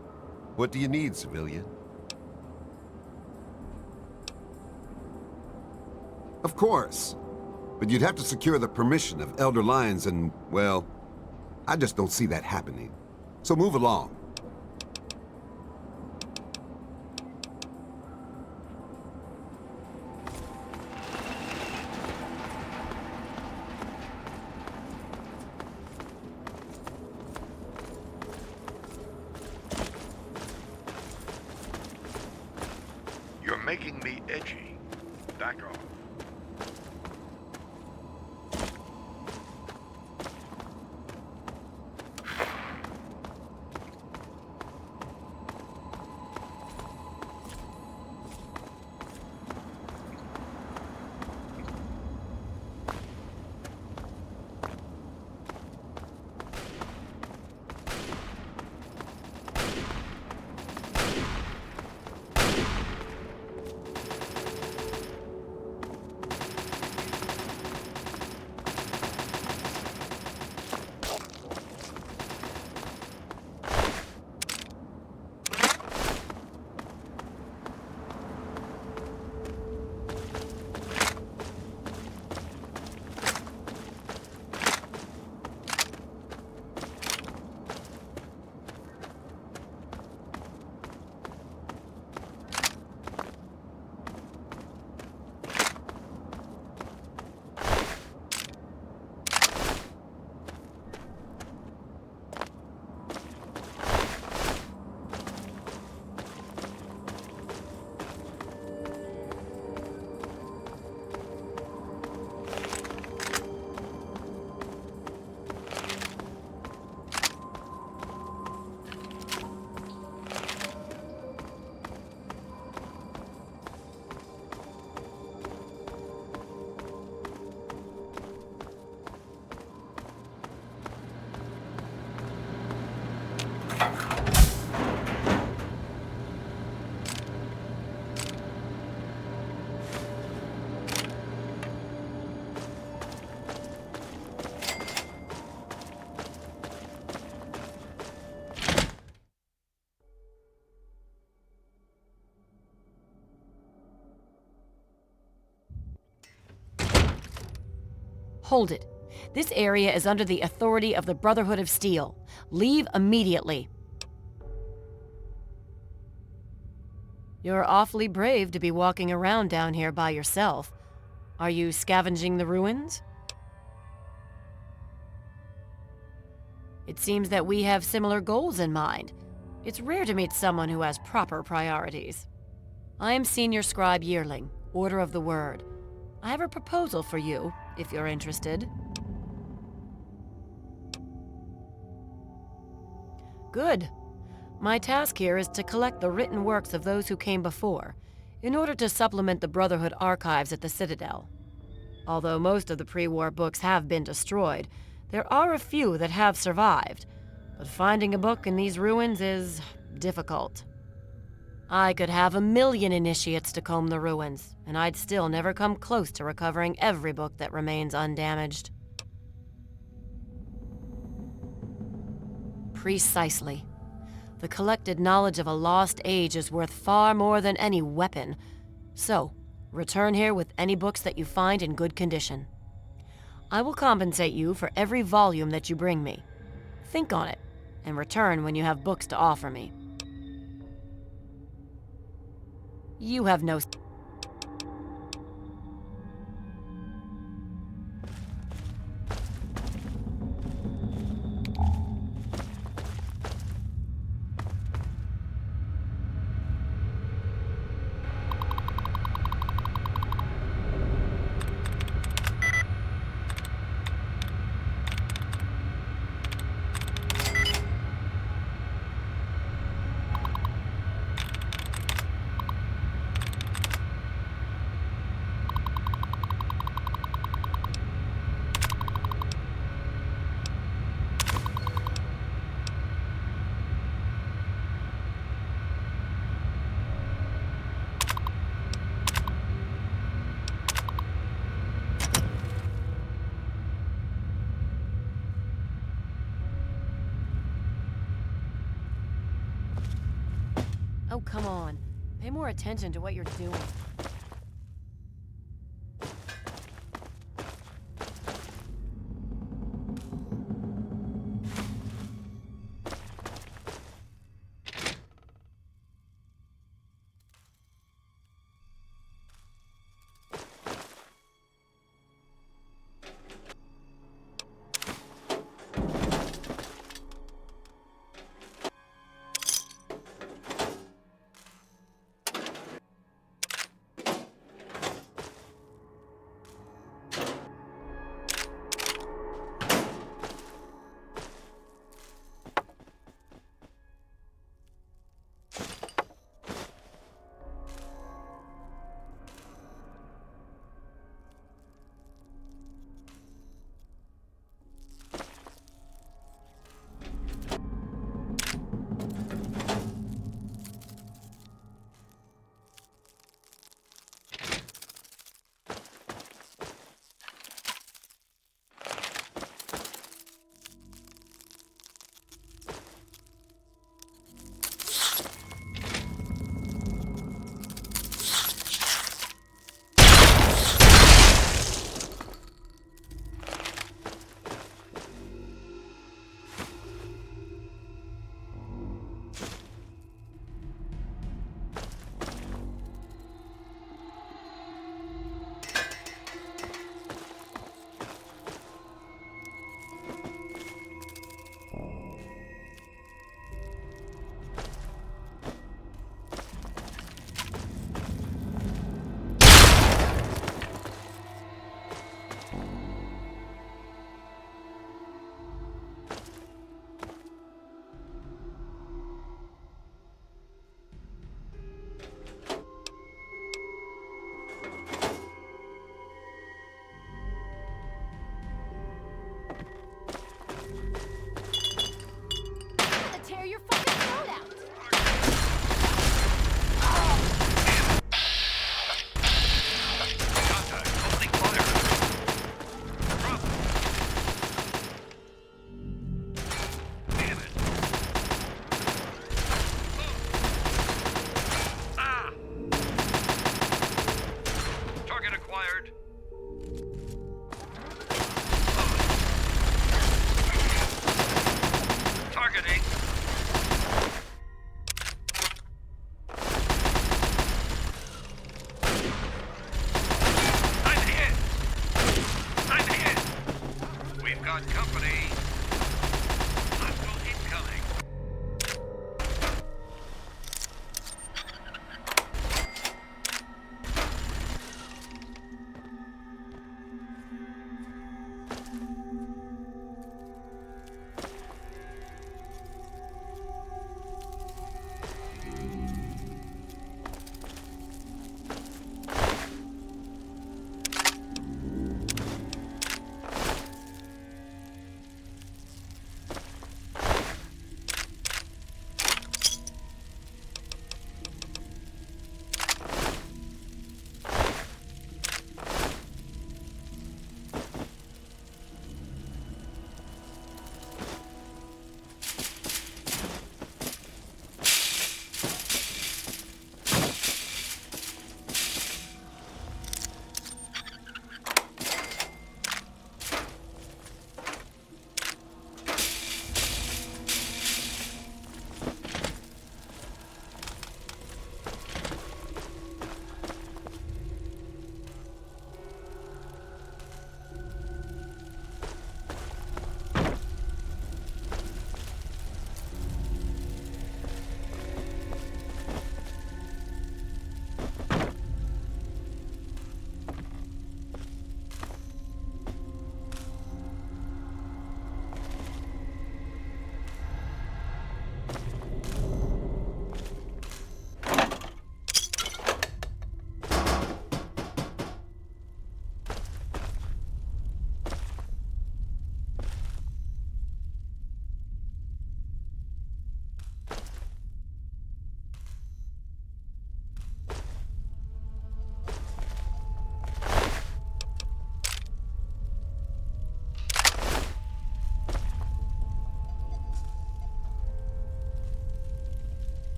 What do you need, civilian? Of course. But you'd have to secure the permission of Elder Lyons and, well, I just don't see that happening. So move along. You're making me edgy. Back off. Hold it. This area is under the authority of the Brotherhood of Steel. Leave immediately. You're awfully brave to be walking around down here by yourself. Are you scavenging the ruins? It seems that we have similar goals in mind. It's rare to meet someone who has proper priorities. I am Senior Scribe Yearling, Order of the Word. I have a proposal for you, if you're interested. Good. My task here is to collect the written works of those who came before, in order to supplement the Brotherhood archives at the Citadel. Although most of the pre-war books have been destroyed, there are a few that have survived, but finding a book in these ruins is difficult. I could have 1,000,000 initiates to comb the ruins, and I'd still never come close to recovering every book that remains undamaged. Precisely. The collected knowledge of a lost age is worth far more than any weapon. So, return here with any books that you find in good condition. I will compensate you for every volume that you bring me. Think on it, and return when you have books to offer me. You have no... come on. Pay more attention to what you're doing.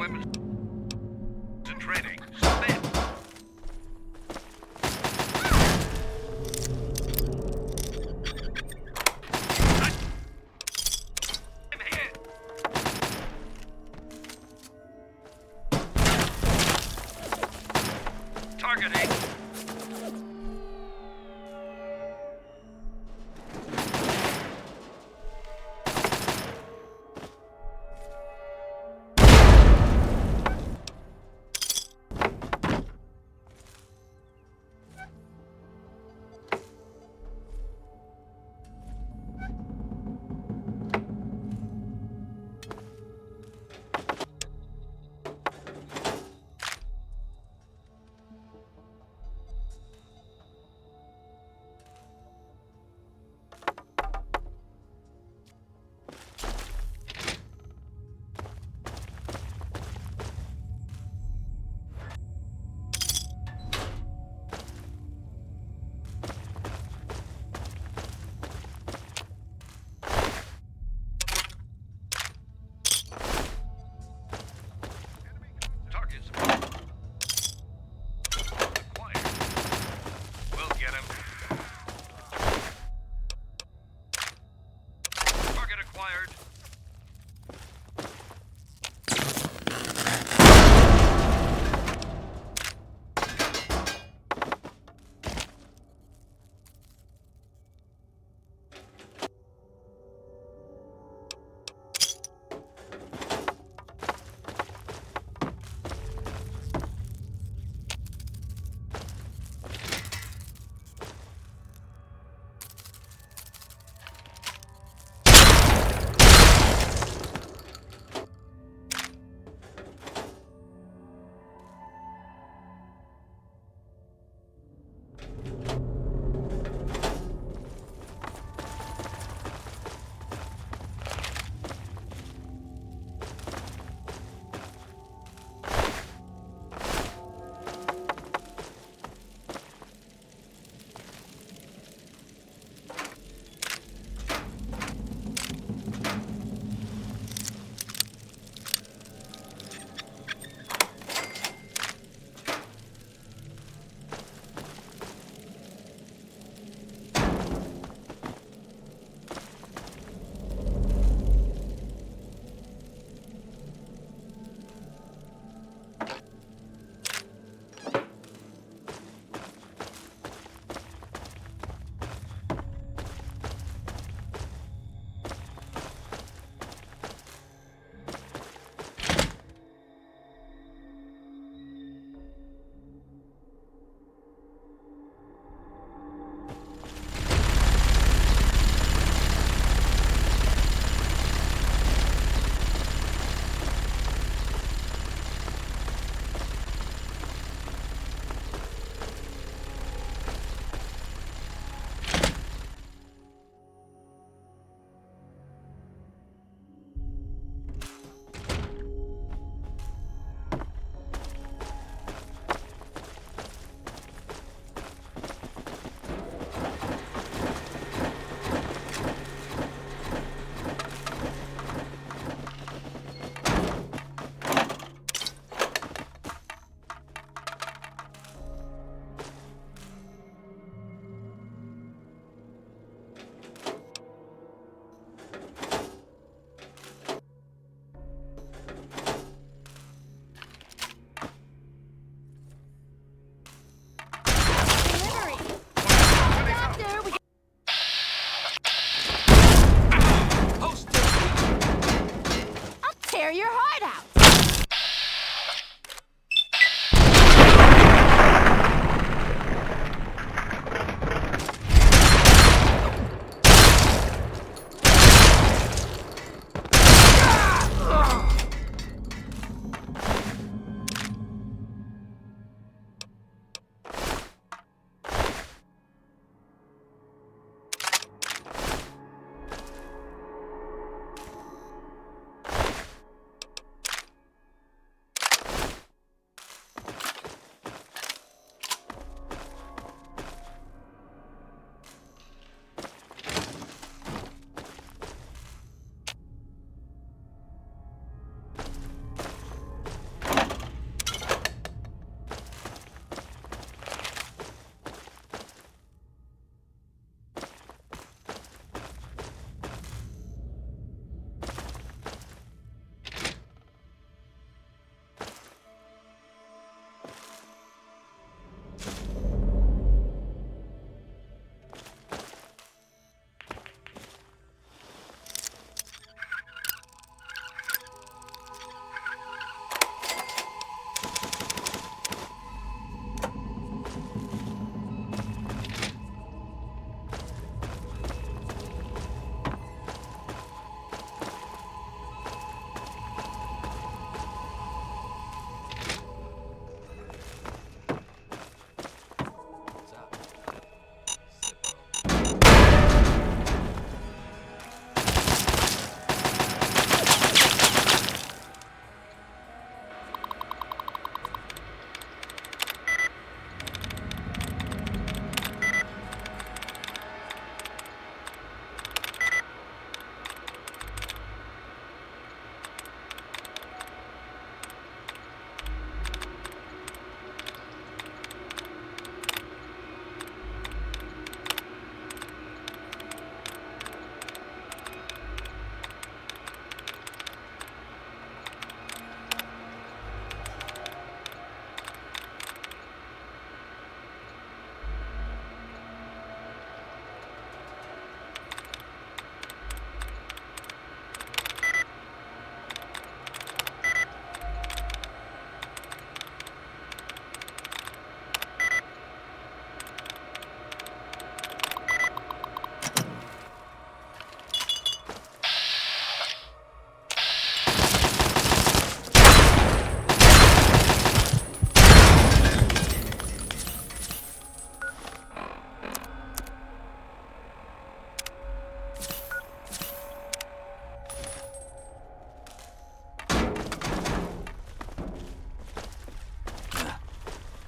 weapons and training. Submit. Targeting.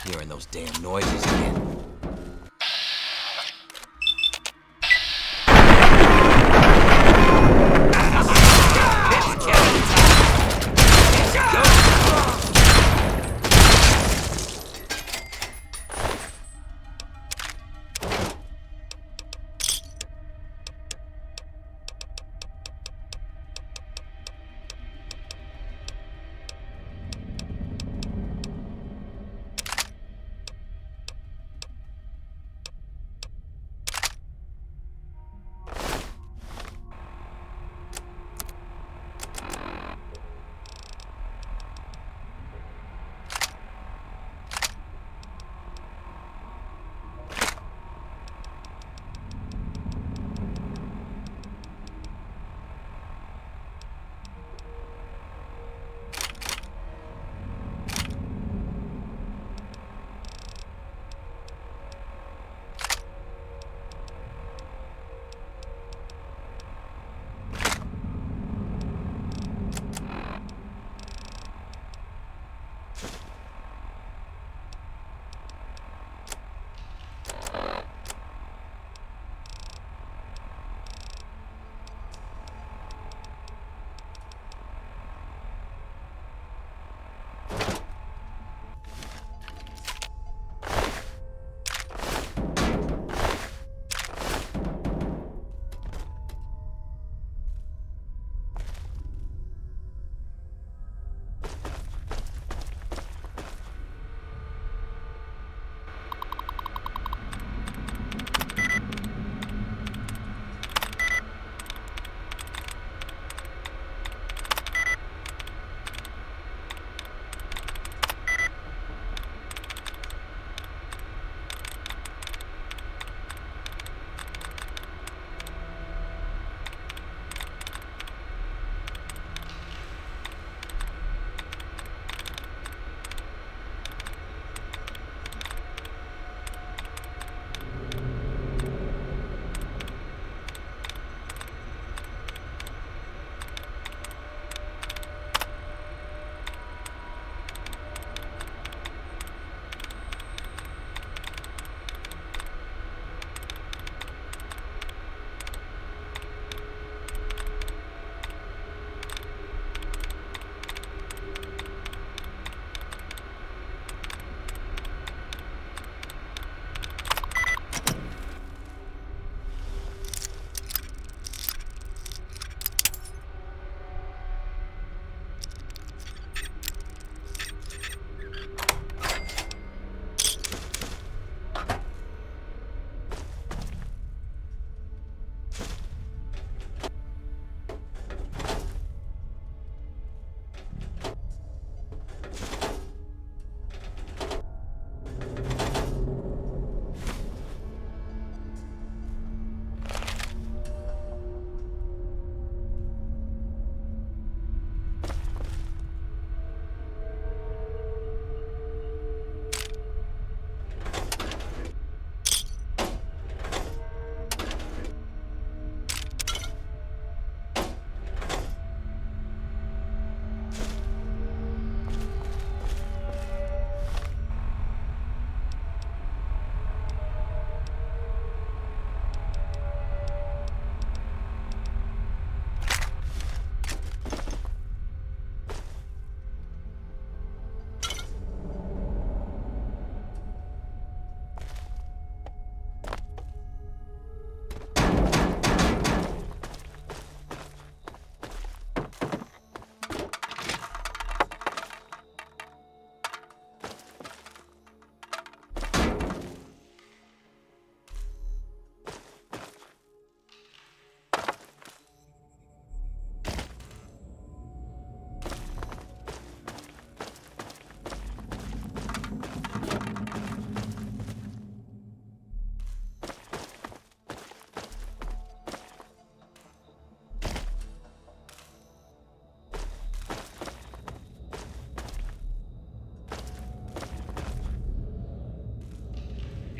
Hearing those damn noises again.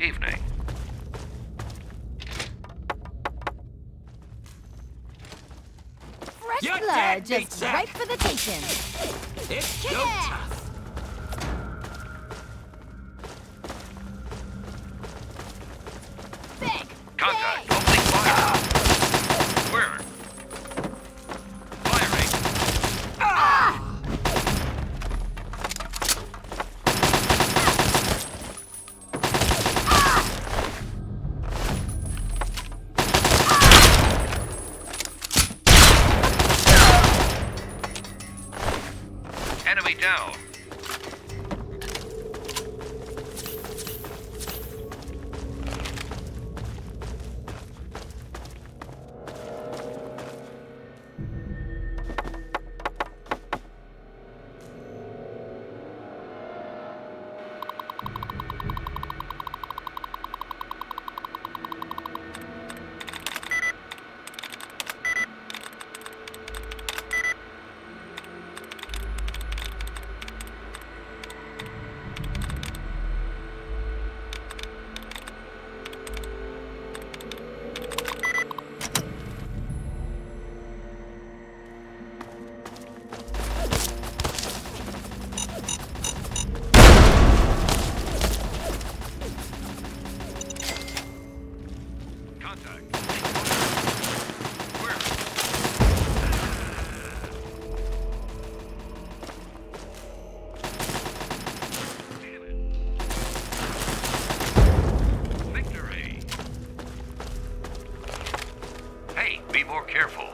Evening. Fresh Your blood, dad just beats that. right for the taking. It's Kick go ass. time. Contact! Opening fire! Where? Firing! Enemy down! Be more careful.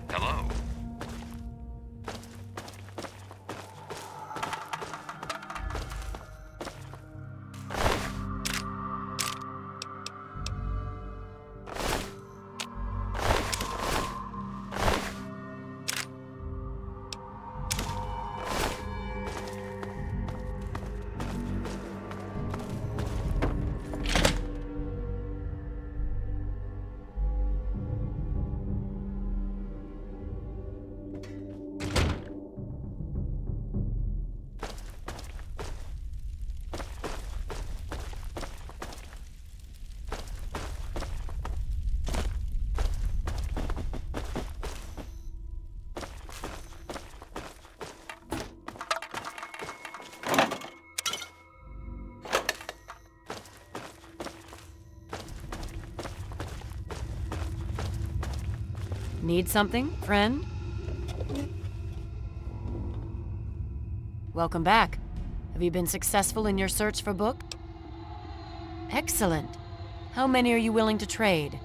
Hello. Need something, friend? Welcome back. Have you been successful in your search for book? Excellent. How many are you willing to trade?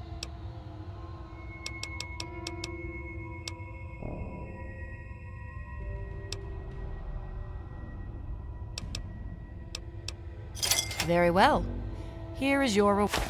Very well. Here is your reward.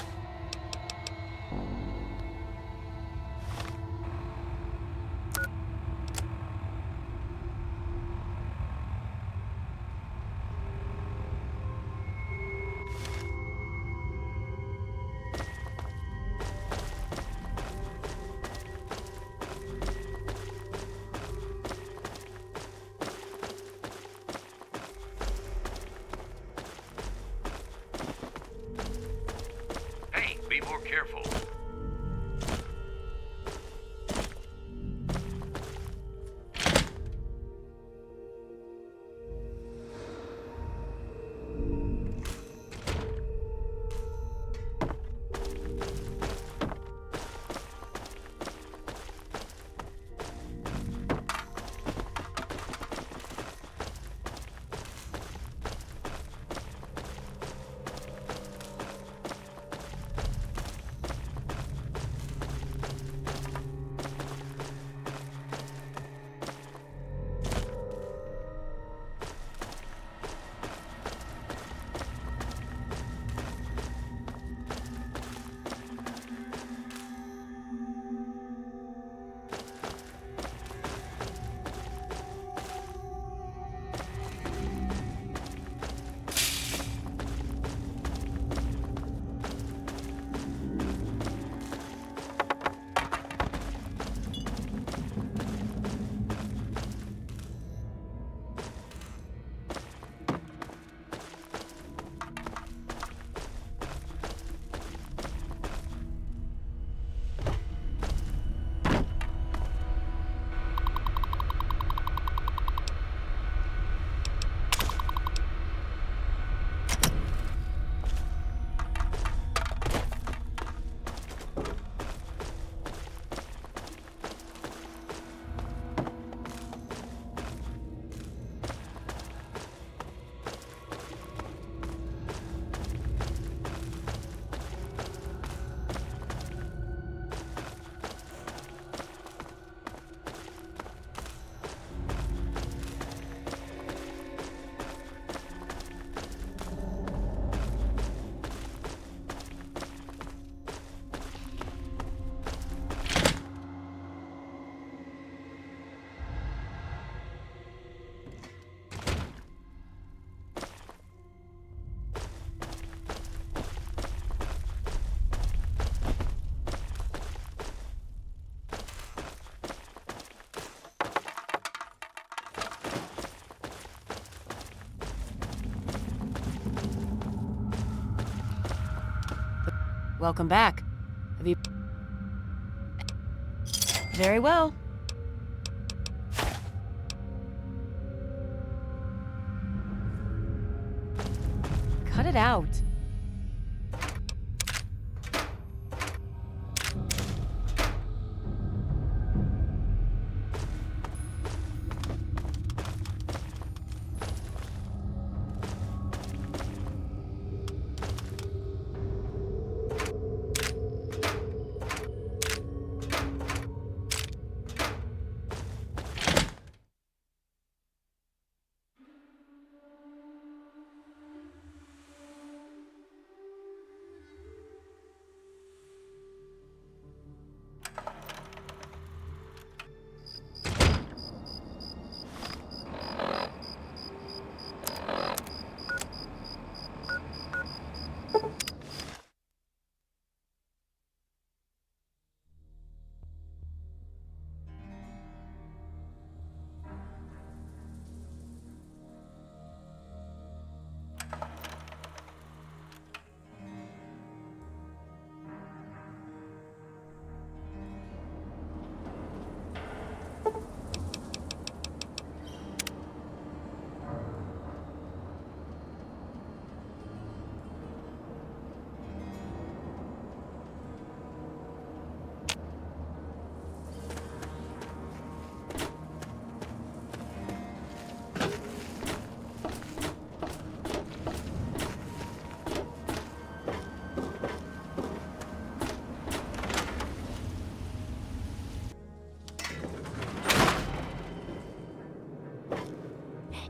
Welcome back. Have you... Very well. Cut it out.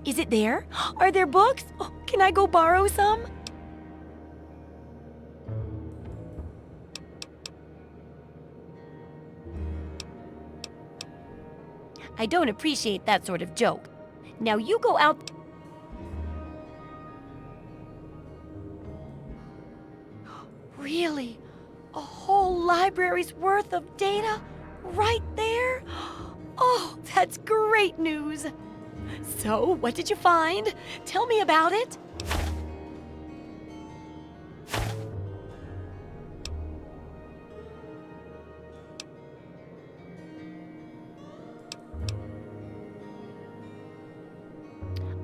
Is it there? Are there books? Oh, can I go borrow some? I don't appreciate that sort of joke. Now you go out... Really? A whole library's worth of data? Right there? Oh, that's great news! So, what did you find? Tell me about it.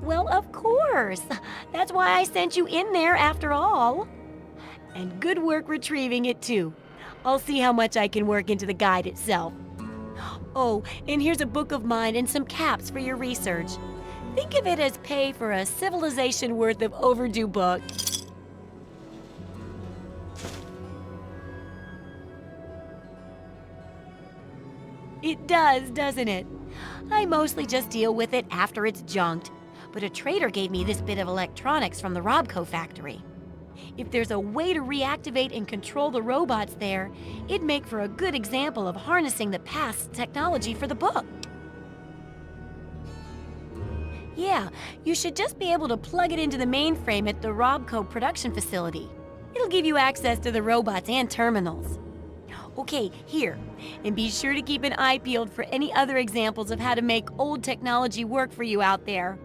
Well, of course. That's why I sent you in there after all. And good work retrieving it, too. I'll see how much I can work into the guide itself. Oh, and here's a book of mine and some caps for your research. Think of it as pay for a civilization worth of overdue books. It does, doesn't it? I mostly just deal with it after it's junked, but a trader gave me this bit of electronics from the Robco factory. If there's a way to reactivate and control the robots there, it'd make for a good example of harnessing the past technology for the book. Yeah, you should just be able to plug it into the mainframe at the Robco production facility. It'll give you access to the robots and terminals. Okay, here. And be sure to keep an eye peeled for any other examples of how to make old technology work for you out there.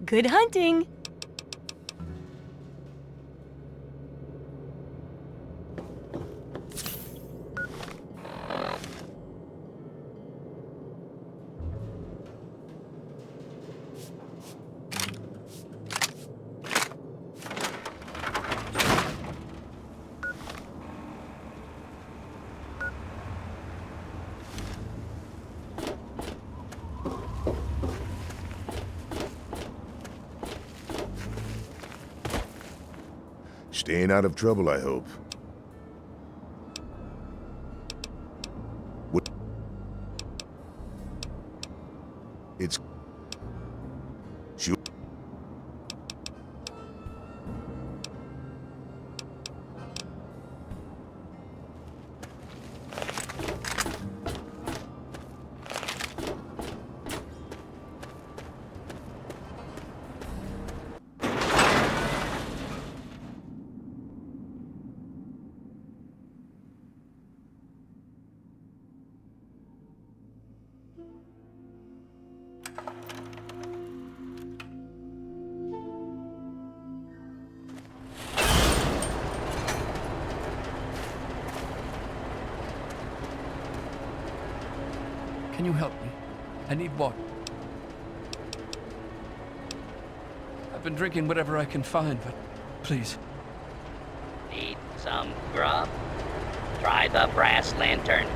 Good hunting! Staying out of trouble, I hope. What? It's... Shoot. Can you help me? I need water. I've been drinking whatever I can find, but please. Need some grub? Try the brass lantern.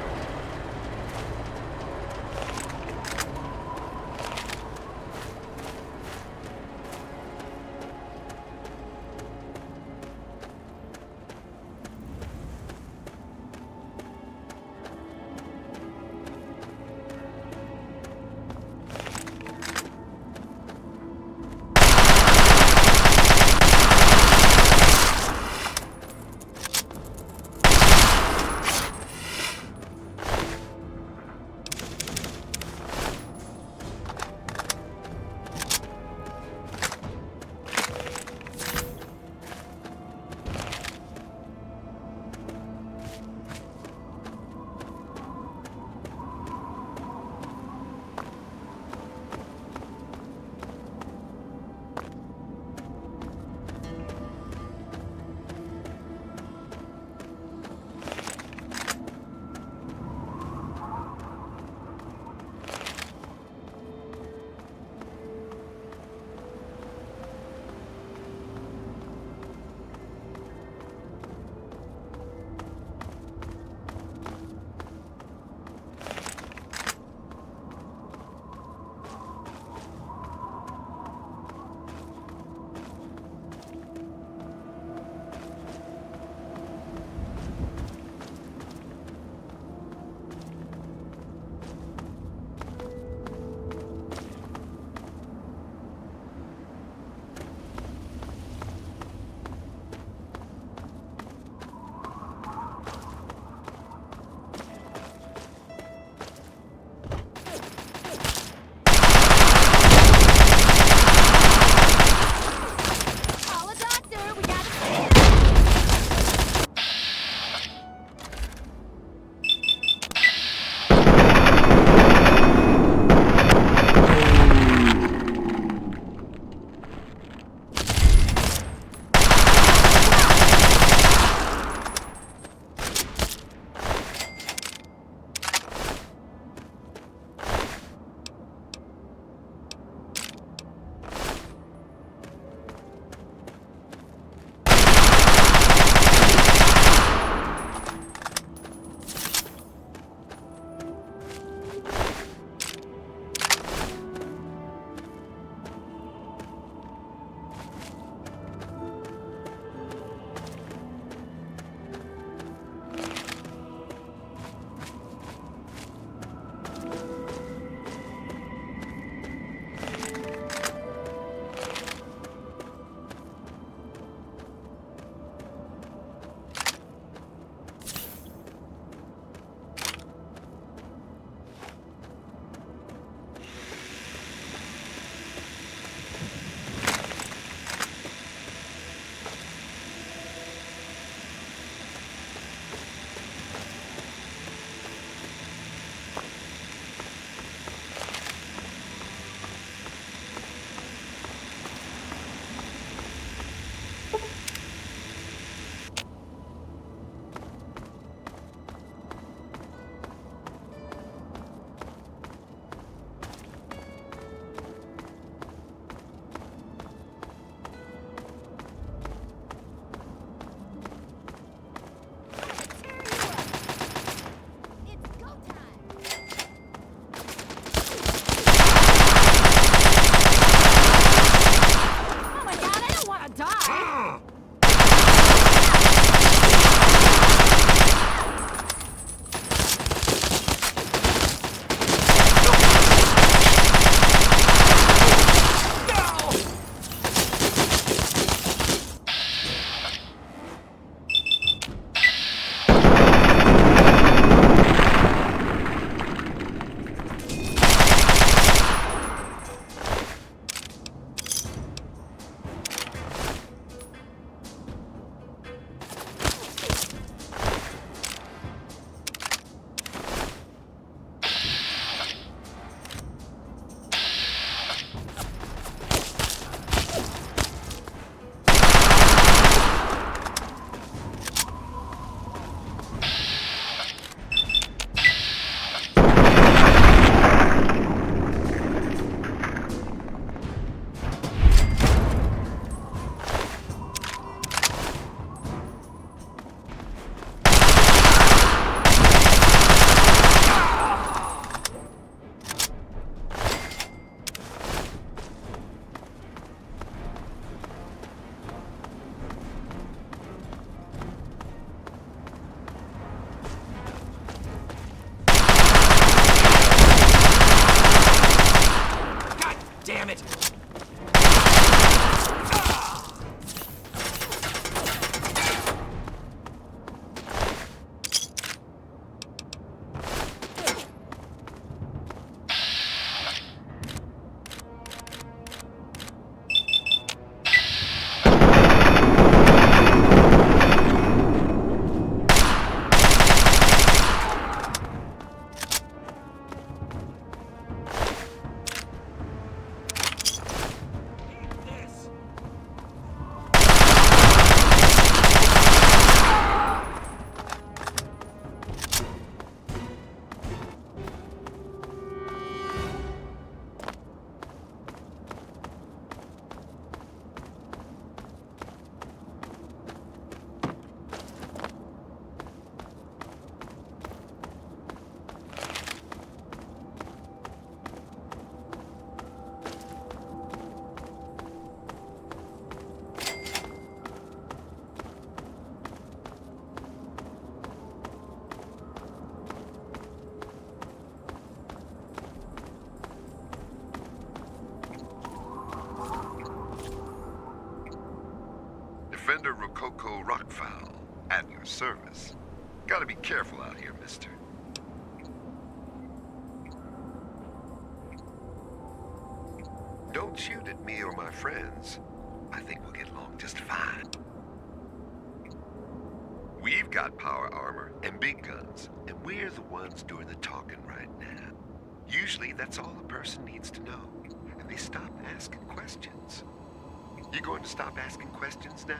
waterfowl. At your service. Gotta be careful out here, mister. Don't shoot at me or my friends. I think we'll get along just fine. We've got power armor and big guns, and we're the ones doing the talking right now. Usually that's all a person needs to know, and they stop asking questions. You going to stop asking questions now?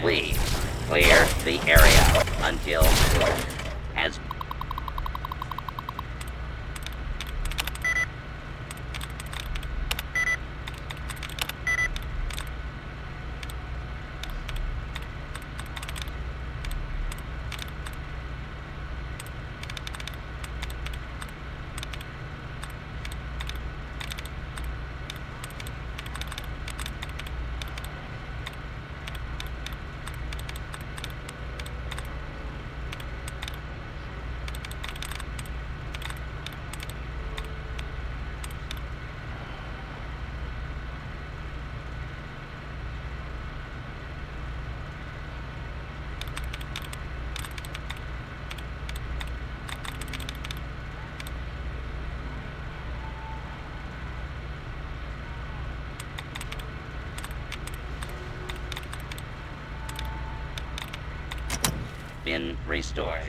Please clear the area until has been restored.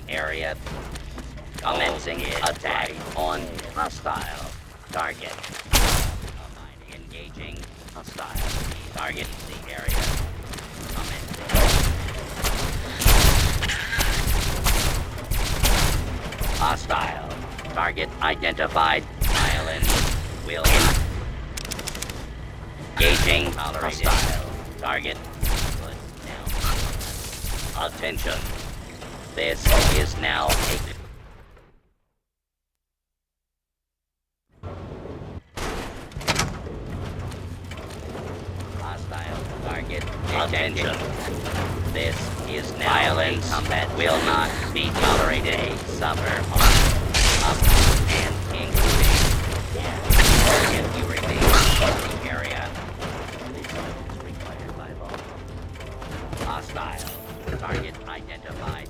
Area. Commencing attack on hostile target. Engaging hostile target. The area. Commencing. Hostile target identified. Island will engaging hostile target. Attention. This is now a hostile target. Attention. This is now violence. Combat will not be tolerated. Suffer up and including if you remain in the area. Required by law. Hostile target identified.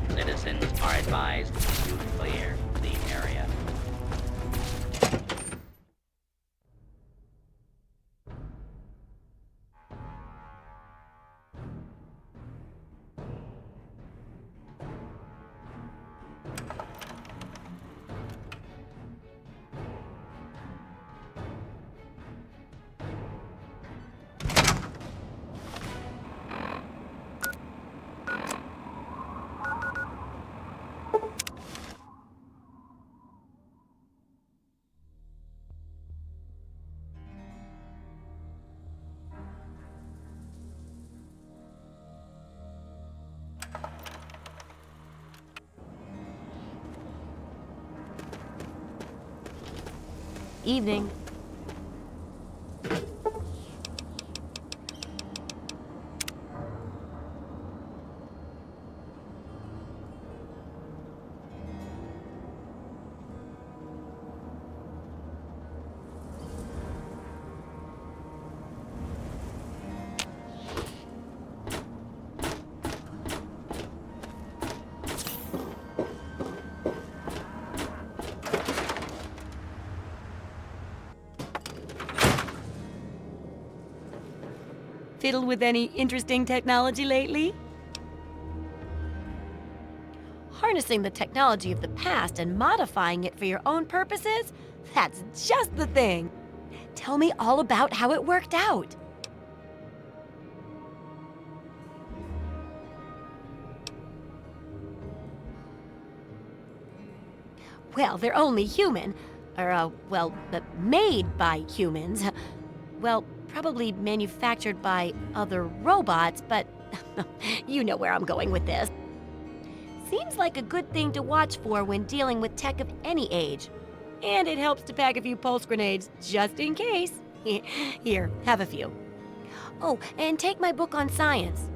Citizens are advised to clear the area. Evening. Fiddled with any interesting technology lately? Harnessing the technology of the past and modifying it for your own purposes? That's just the thing. Tell me all about how it worked out. Well, they're only human. Or, made by humans. Well, probably manufactured by other robots, but you know where I'm going with this. Seems like a good thing to watch for when dealing with tech of any age. And it helps to pack a few pulse grenades, just in case. Here, have a few. Oh, and take my book on science.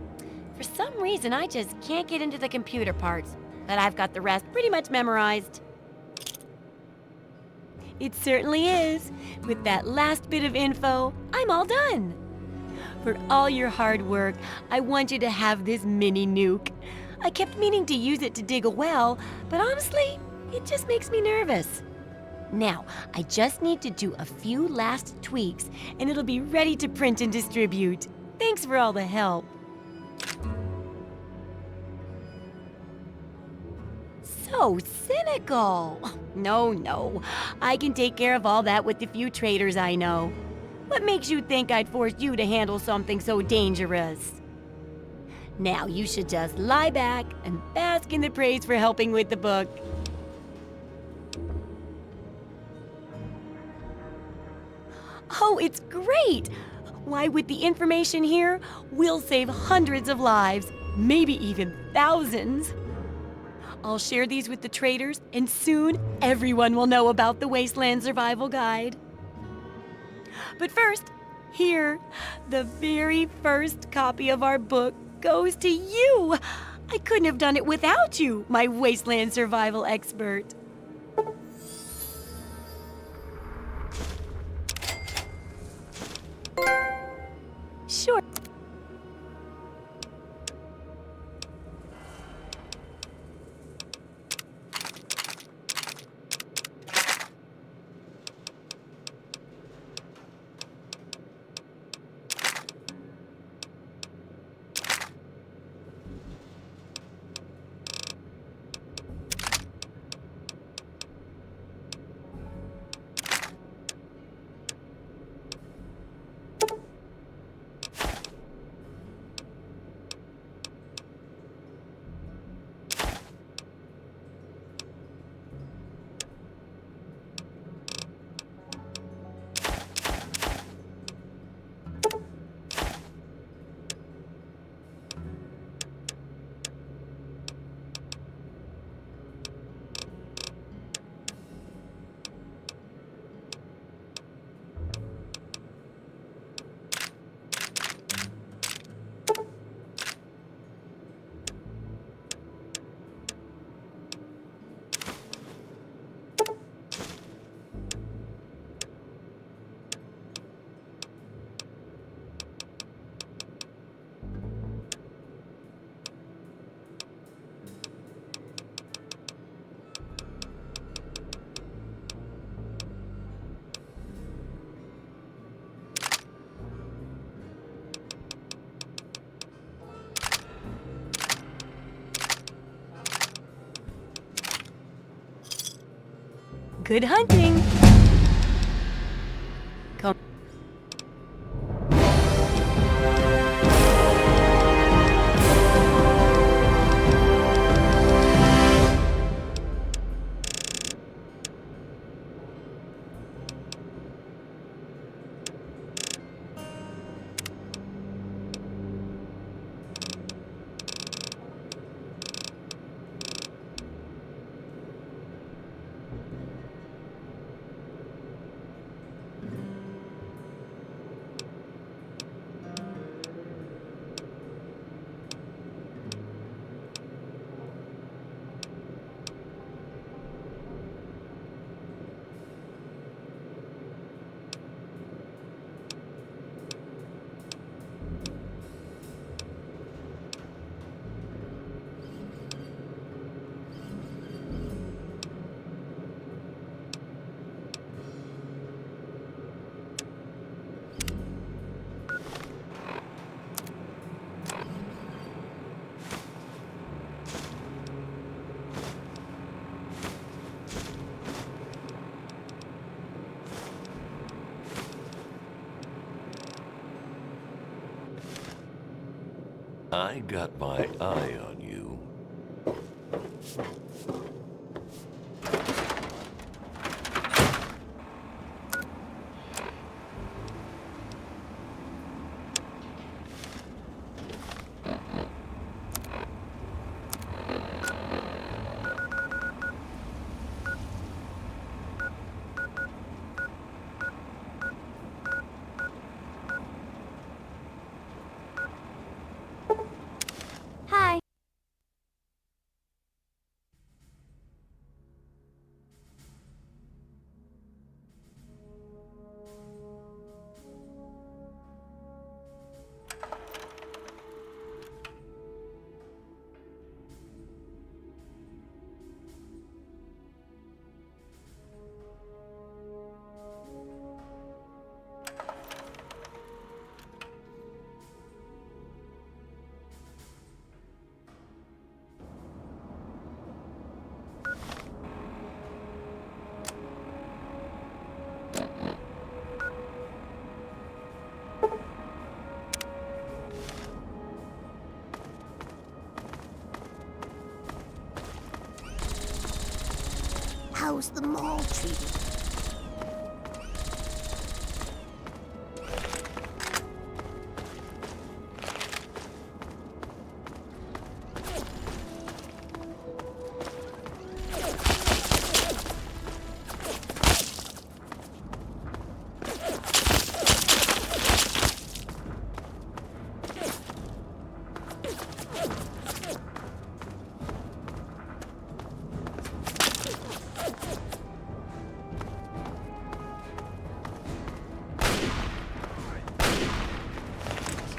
For some reason, I just can't get into the computer parts, but I've got the rest pretty much memorized. It certainly is. With that last bit of info, I'm all done. For all your hard work, I want you to have this mini nuke. I kept meaning to use it to dig a well, but honestly, it just makes me nervous. Now, I just need to do a few last tweaks, and it'll be ready to print and distribute. Thanks for all the help. So cynical. No. I can take care of all that with the few traders I know. What makes you think I'd force you to handle something so dangerous? Now you should just lie back and bask in the praise for helping with the book. Oh, it's great! Why, with the information here, we'll save hundreds of lives, maybe even thousands. I'll share these with the traders, and soon everyone will know about the Wasteland Survival Guide. But first, here, the very first copy of our book goes to you. I couldn't have done it without you, my Wasteland Survival expert. Sure. Good hunting! Come. I got my eye on you. How's the mall treated?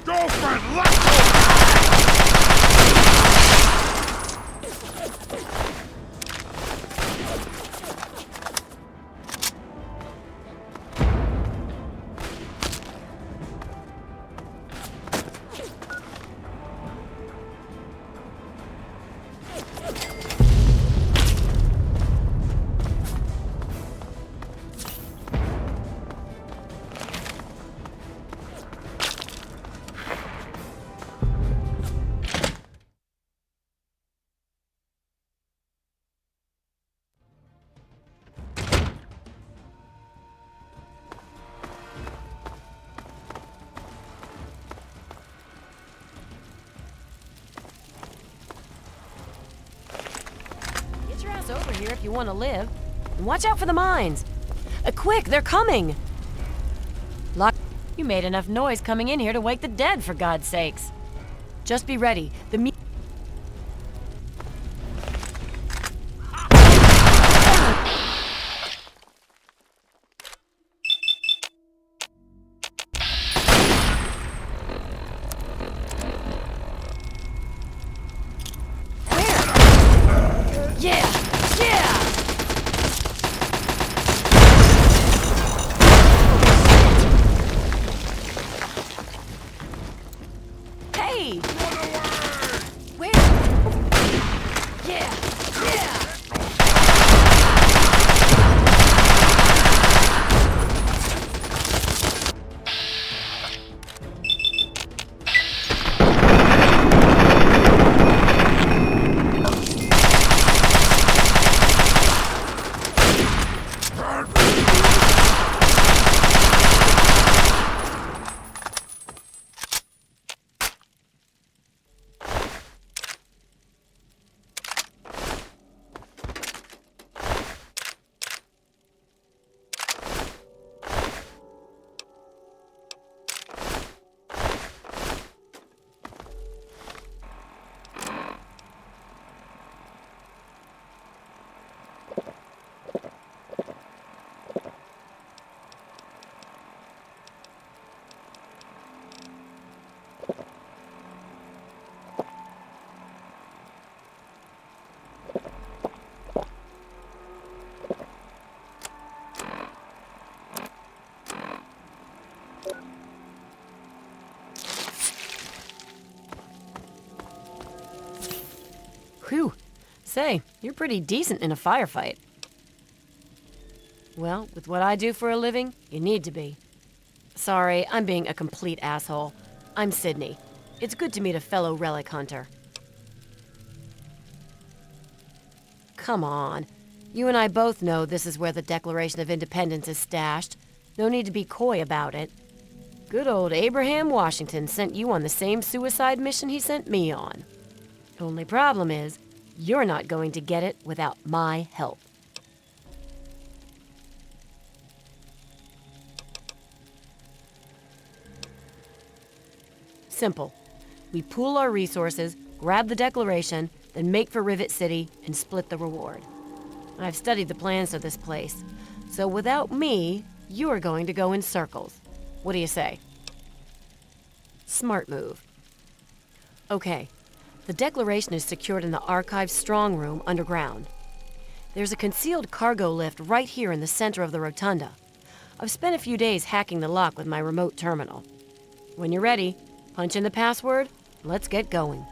Girlfriend, let's go! Get your ass over here if you want to live. And watch out for the mines. Quick, they're coming! Lock. You made enough noise coming in here to wake the dead, for God's sakes. Just be ready. The Whew. Say, you're pretty decent in a firefight. Well, with what I do for a living, you need to be. Sorry, I'm being a complete asshole. I'm Sydney. It's good to meet a fellow relic hunter. Come on. You and I both know this is where the Declaration of Independence is stashed. No need to be coy about it. Good old Abraham Washington sent you on the same suicide mission he sent me on. Only problem is, you're not going to get it without my help. Simple. We pool our resources, grab the Declaration, then make for Rivet City and split the reward. I've studied the plans of this place, so without me, you're going to go in circles. What do you say? Smart move. Okay. The Declaration is secured in the Archive's strong room underground. There's a concealed cargo lift right here in the center of the rotunda. I've spent a few days hacking the lock with my remote terminal. When you're ready, punch in the password, let's get going.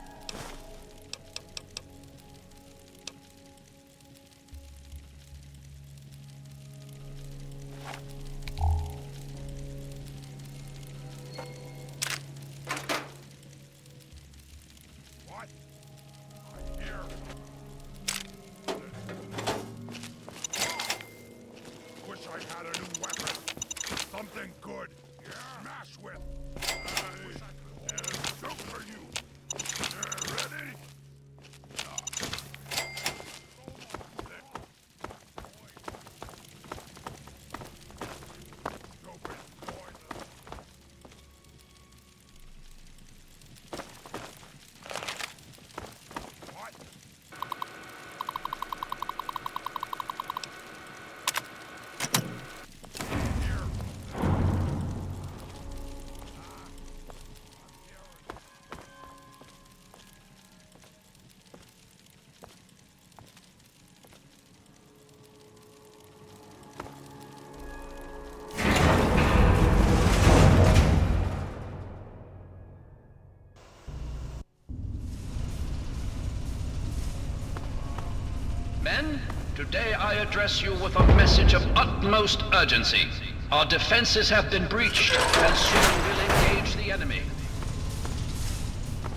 Men, today I address you with a message of utmost urgency. Our defenses have been breached, and soon we'll engage the enemy.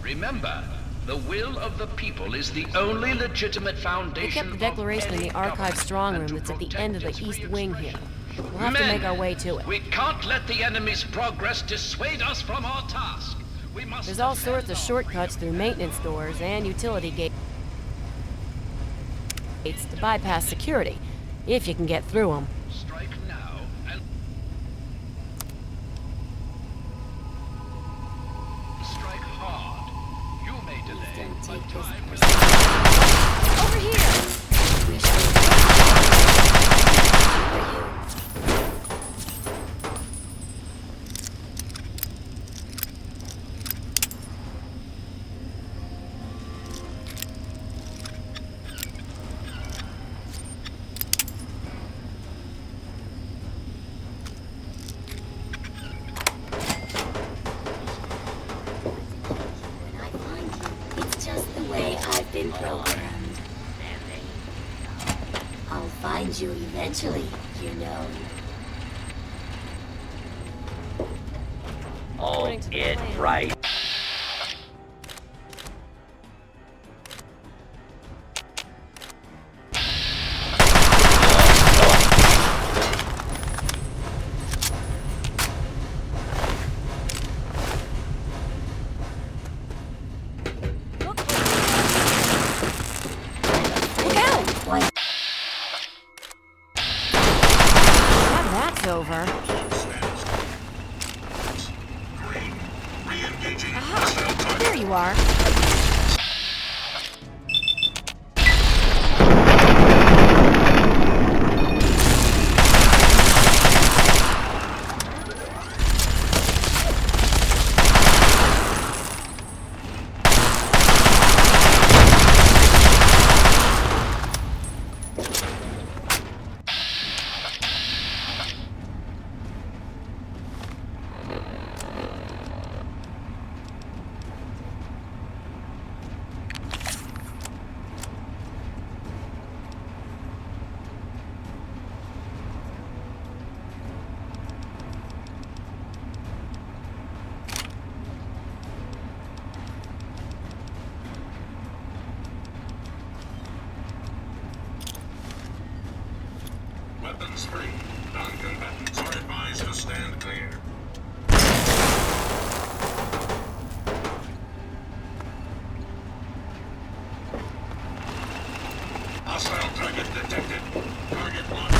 Remember, the will of the people is the only legitimate foundation. They kept the declaration in the archive strong room that's at the end of the east wing here. We'll have to make our way to it. We can't let the enemy's progress dissuade us from our task. We must. There's all sorts of shortcuts through maintenance doors and utility gates to bypass security, if you can get through them. Strike now and strike hard. You may delay, but time will. Over here! It's just the way I've been programmed. I'll find you eventually, you know. Hold it right. Over. Aha! There you are. Weapons free. Non-combatants are advised to stand clear. Hostile target detected. Target locked.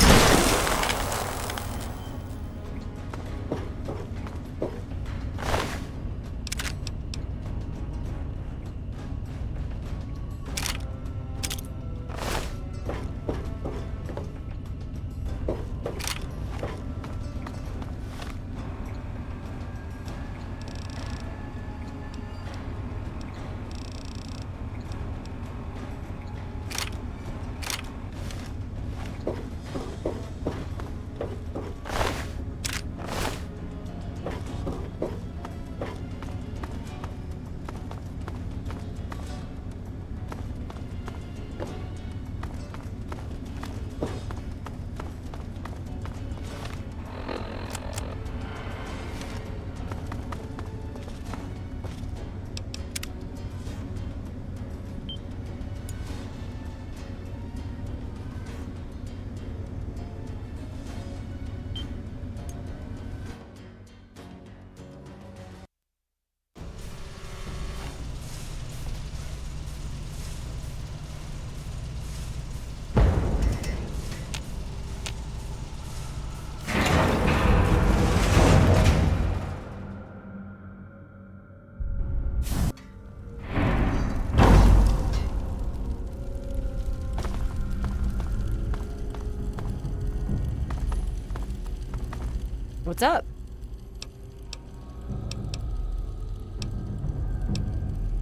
What's up?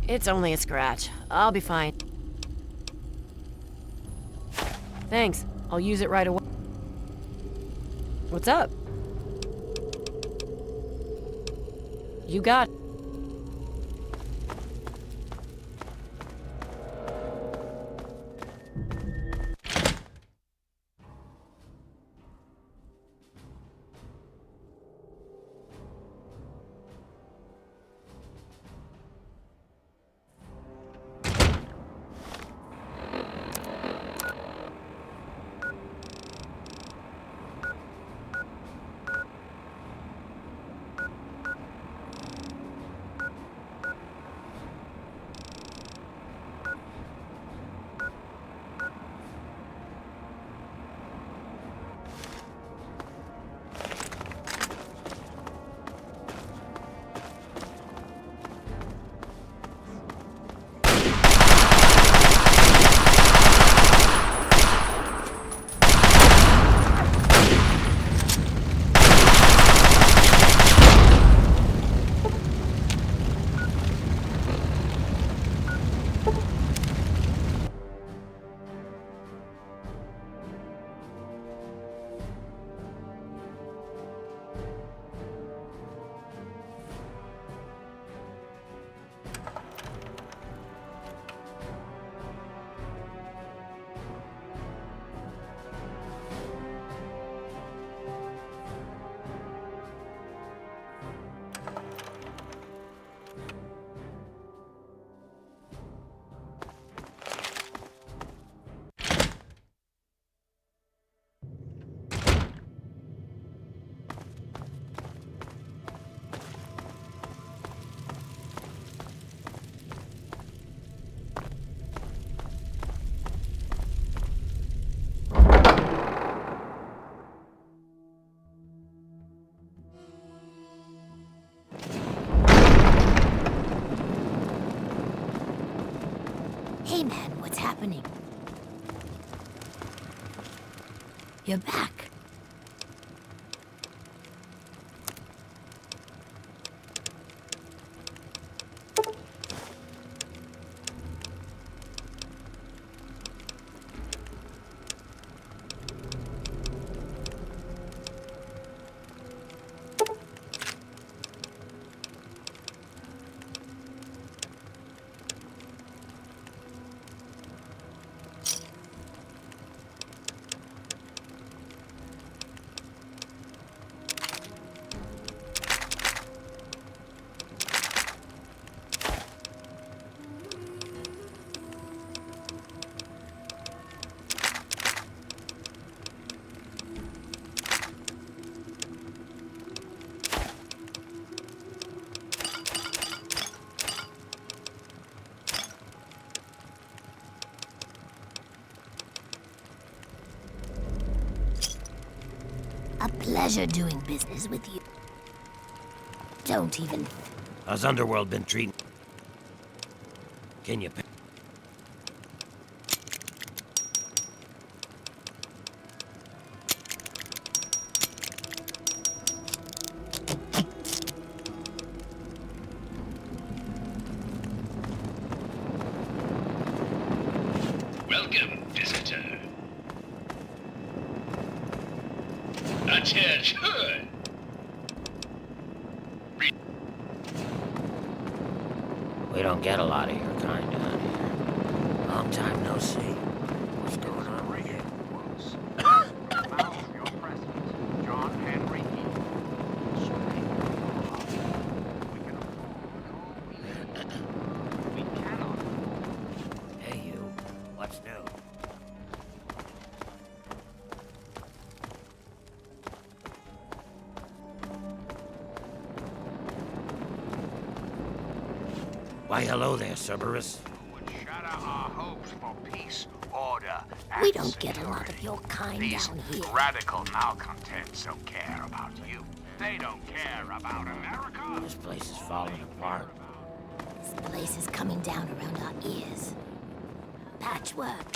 It's only a scratch. I'll be fine. Thanks. I'll use it right away. What's up? You got it. Hey man, what's happening? You're back. A pleasure doing business with you. Don't even... How's Underworld been treating? Can you... Welcome, visitor. Attention! We don't get a lot of your kind down here. Long time no see. What's going on with you? John Henry Hey, you. What's new? Why, hello there, Cerberus. shatter our hopes for peace, order, and We don't get a lot of your kind These down here. radical malcontents don't care about you. They don't care about America. This place is falling apart. This place is coming down around our ears. Patchwork.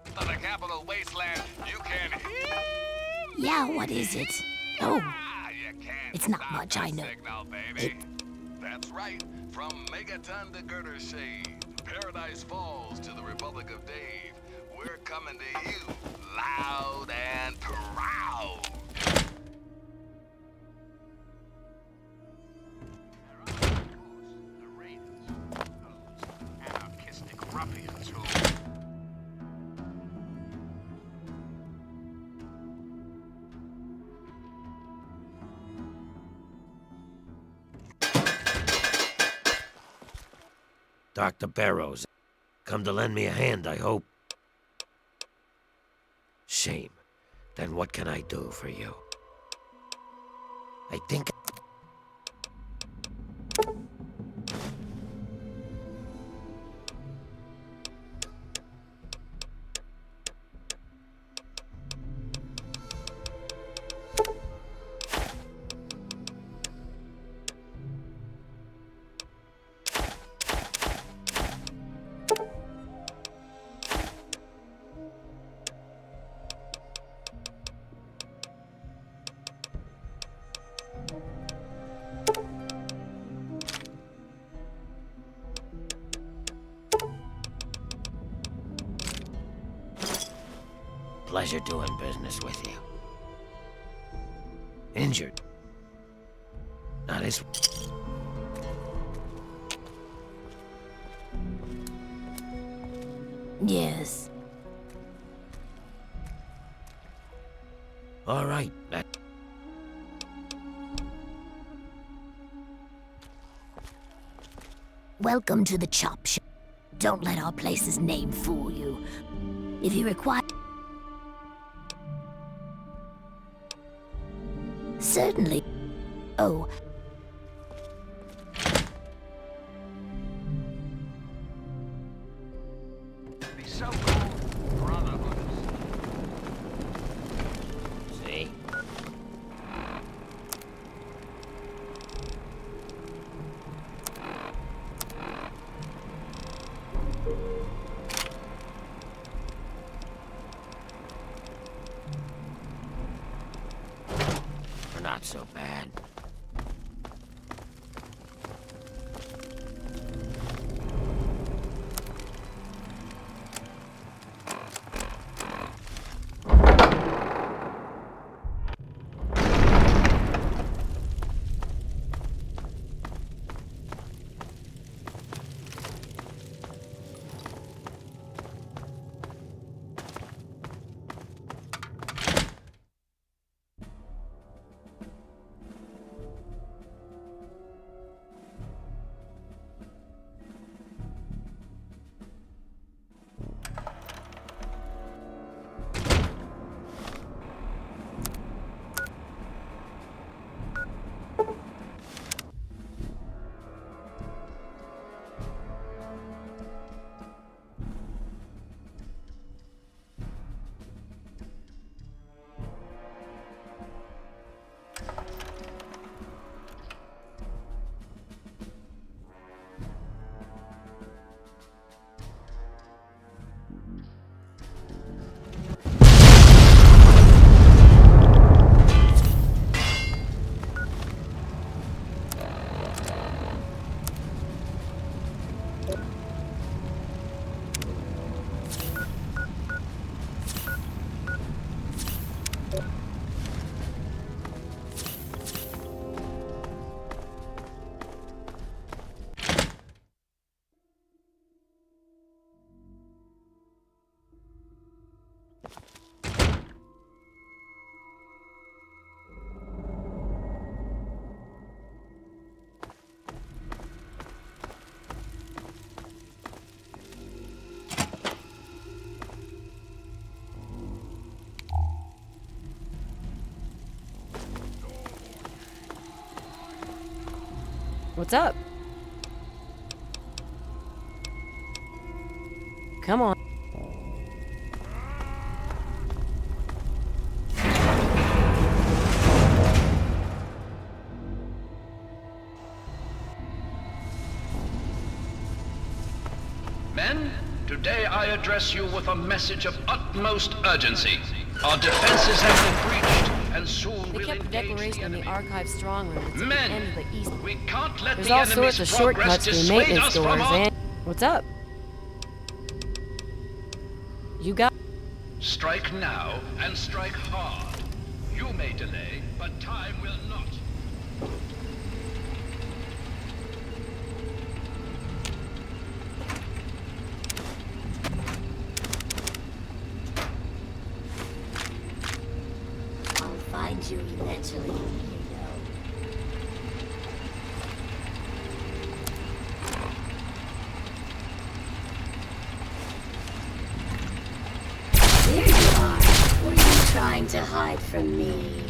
To the capital wasteland, you can hear. Yeah, what is it? Oh, You can't it's not stop much, the I know. signal, baby. That's right. From Megaton to Girder Shade, Paradise Falls to the Republic of Dave, we're coming to you loud and proud. Anarchistic ruffians who... Dr. Barrows, come to lend me a hand, I hope. Shame. Then what can I do for you? I think... Pleasure doing business with you. Injured. Not his... Yes. All right, that... Welcome to the chop shop. Don't let our place's name fool you. If you require... Certainly. Oh. The so-called brotherhood. See? not so bad. What's up? Come on. Men, today I address you with a message of utmost urgency. Our defenses have been breached, and soon They we'll kept the engage declaration in the archive strong room. It's at Men, the end of the east. we can't let There's the all enemy's sorts of progress shortcuts to the dissuade maintenance us from doors our... and... What's up? You got... Strike now, and strike hard. You may delay, but time will not. I'll find you eventually, you know. There you are. Were you trying to hide from me?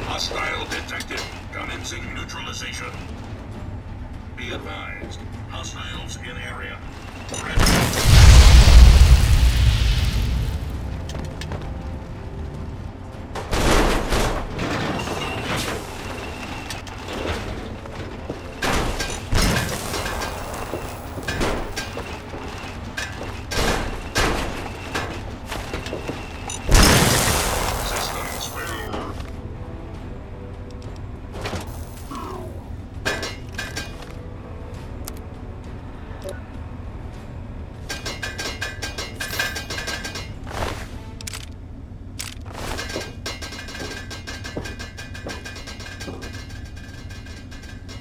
Hostile detected. Commencing neutralization. Be advised. Hostiles in area. Systems failure.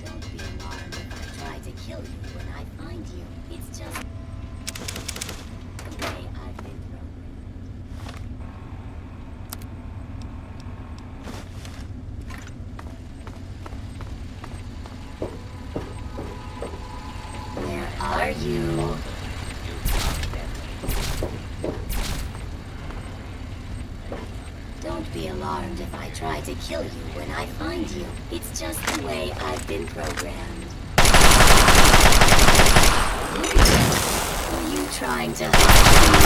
Don't be alarmed if I try to kill you when I find you. It's just the way I've been programmed. Where are you? Don't be alarmed if I try to kill you when I find you. It's just the way I've been programmed. Were you trying to hide from me?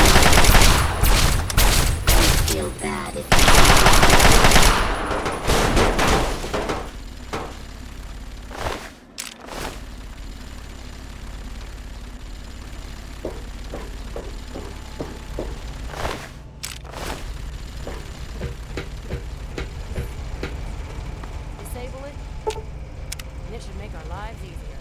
feel bad if Disable it, and it should make our lives easier.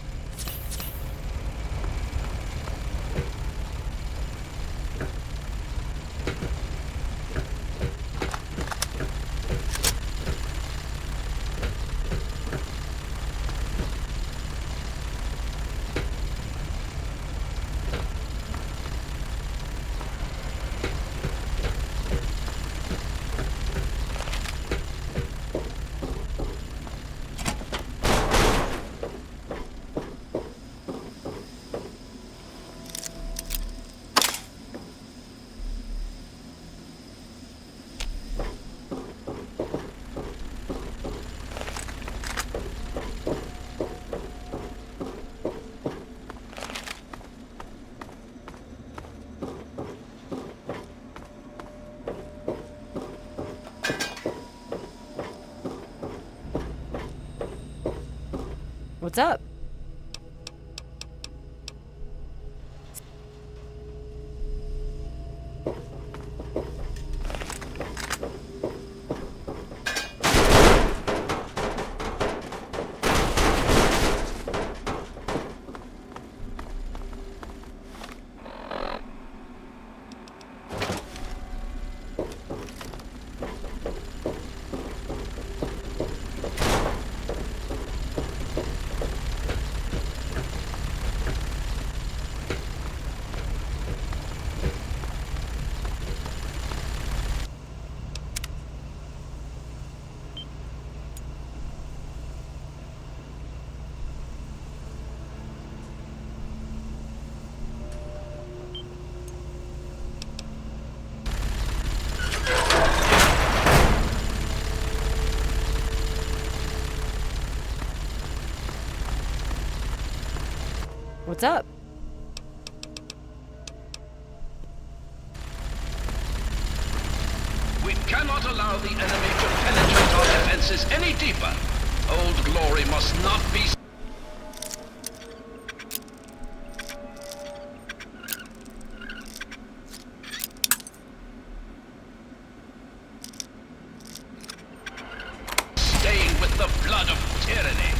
What's up? What's up? We cannot allow the enemy to penetrate our defenses any deeper. Old Glory must not be... stained with the blood of tyranny.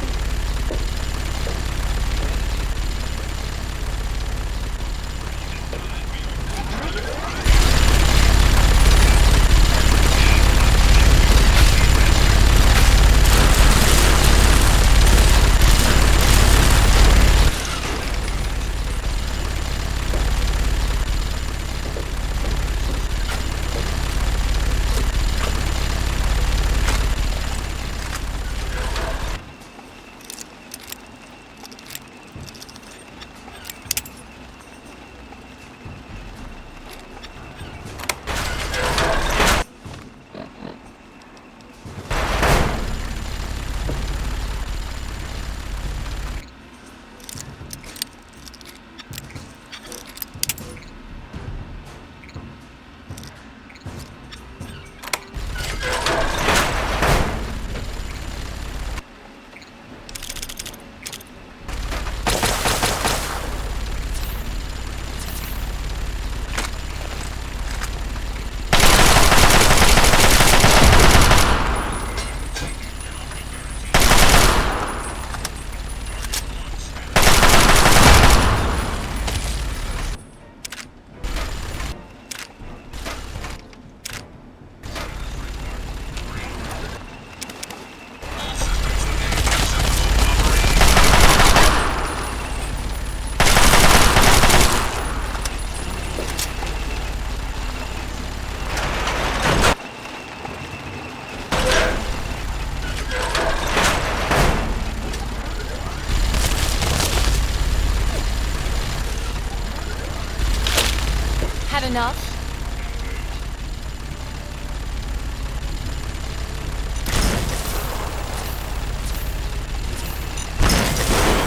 Had enough?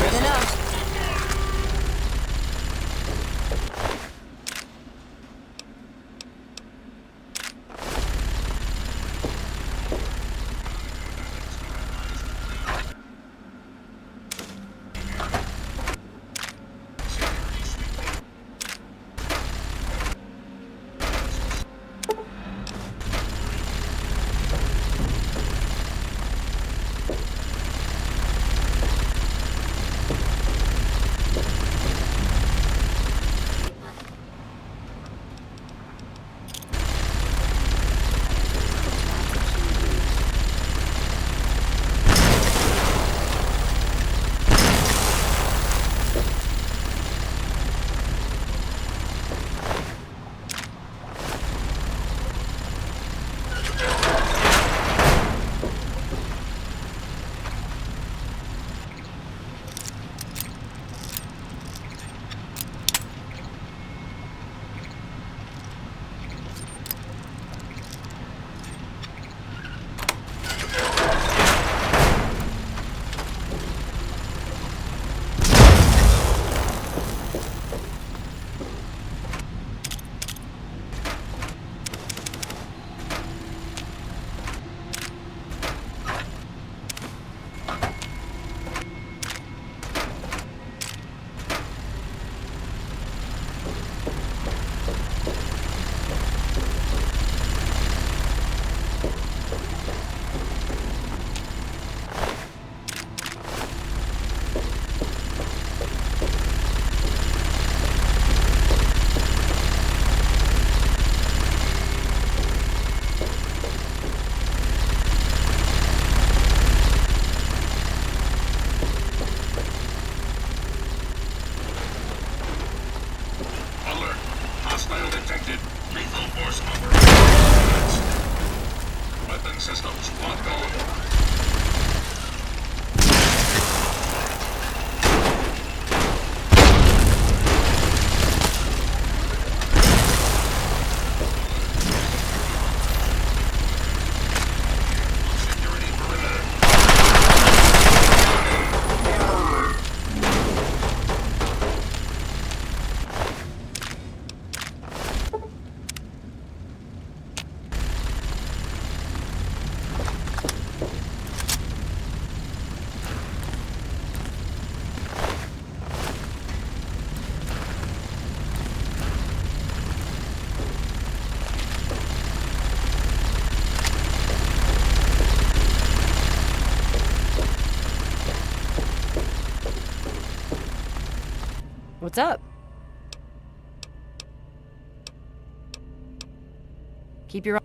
Good enough. What's up? Keep your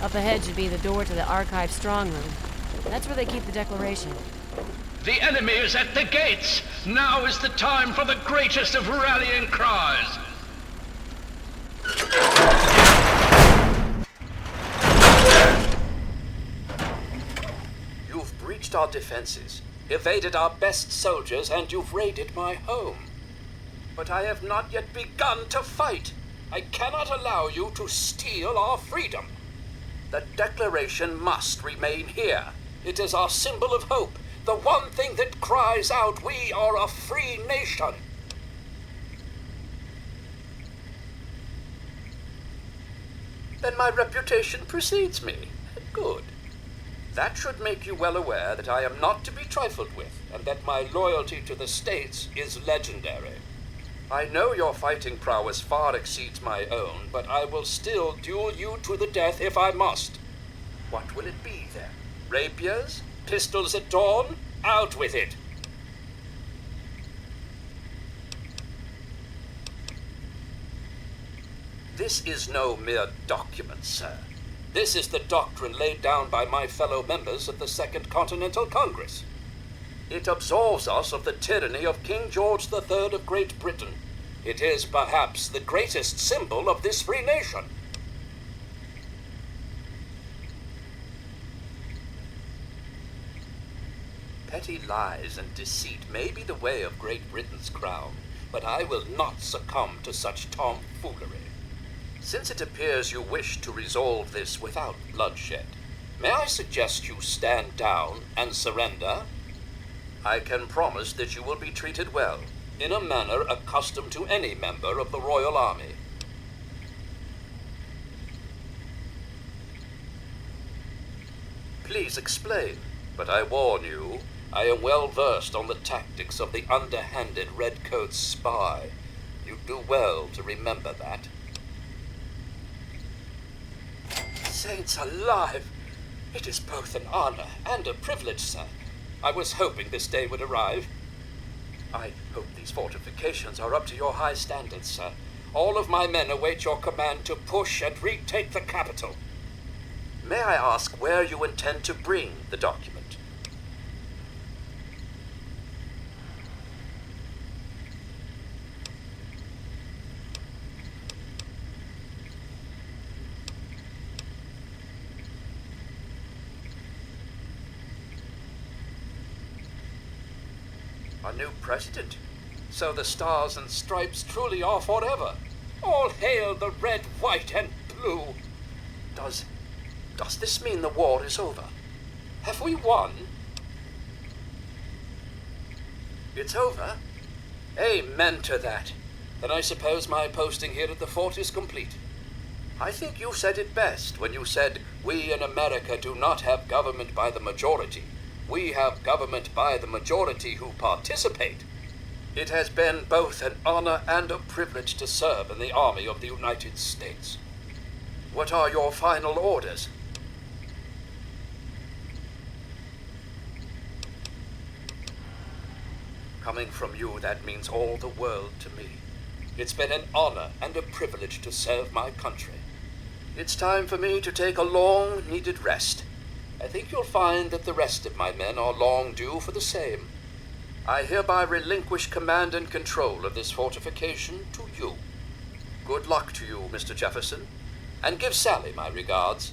Up ahead should be the door to the archive strong room. That's where they keep the declaration. The enemy is at the gates! Now is the time for the greatest of rallying cries! You've breached our defenses, evaded our best soldiers, and you've raided my home. But I have not yet begun to fight. I cannot allow you to steal our freedom. The Declaration must remain here. It is our symbol of hope, the one thing that cries out, we are a free nation. Then my reputation precedes me. Good. That should make you well aware that I am not to be trifled with, and that my loyalty to the States is legendary. I know your fighting prowess far exceeds my own, but I will still duel you to the death if I must. What will it be, then? Rapiers? Pistols at dawn? Out with it! This is no mere document, sir. This is the doctrine laid down by my fellow members of the Second Continental Congress. It absolves us of the tyranny of King George III of Great Britain. It is perhaps the greatest symbol of this free nation. Petty lies and deceit may be the way of Great Britain's crown, but I will not succumb to such tomfoolery. Since it appears you wish to resolve this without bloodshed, may I suggest you stand down and surrender? I can promise that you will be treated well, in a manner accustomed to any member of the Royal Army. Please explain, but I warn you, I am well versed on the tactics of the underhanded Redcoat's spy. You do well to remember that. Saints alive! It is both an honor and a privilege, sir. I was hoping this day would arrive. I hope these fortifications are up to your high standards, sir. All of my men await your command to push and retake the capital. May I ask where you intend to bring the document? A new president? So the stars and stripes truly are forever. All hail the red, white, and blue. Does this mean the war is over? Have we won? It's over? Amen to that. Then I suppose my posting here at the fort is complete. I think you said it best when you said, we in America do not have government by the majority. We have government by the majority who participate. It has been both an honor and a privilege to serve in the Army of the United States. What are your final orders? Coming from you, that means all the world to me. It's been an honor and a privilege to serve my country. It's time for me to take a long-needed rest. I think you'll find that the rest of my men are long due for the same. I hereby relinquish command and control of this fortification to you. Good luck to you, Mr. Jefferson, and give Sally my regards.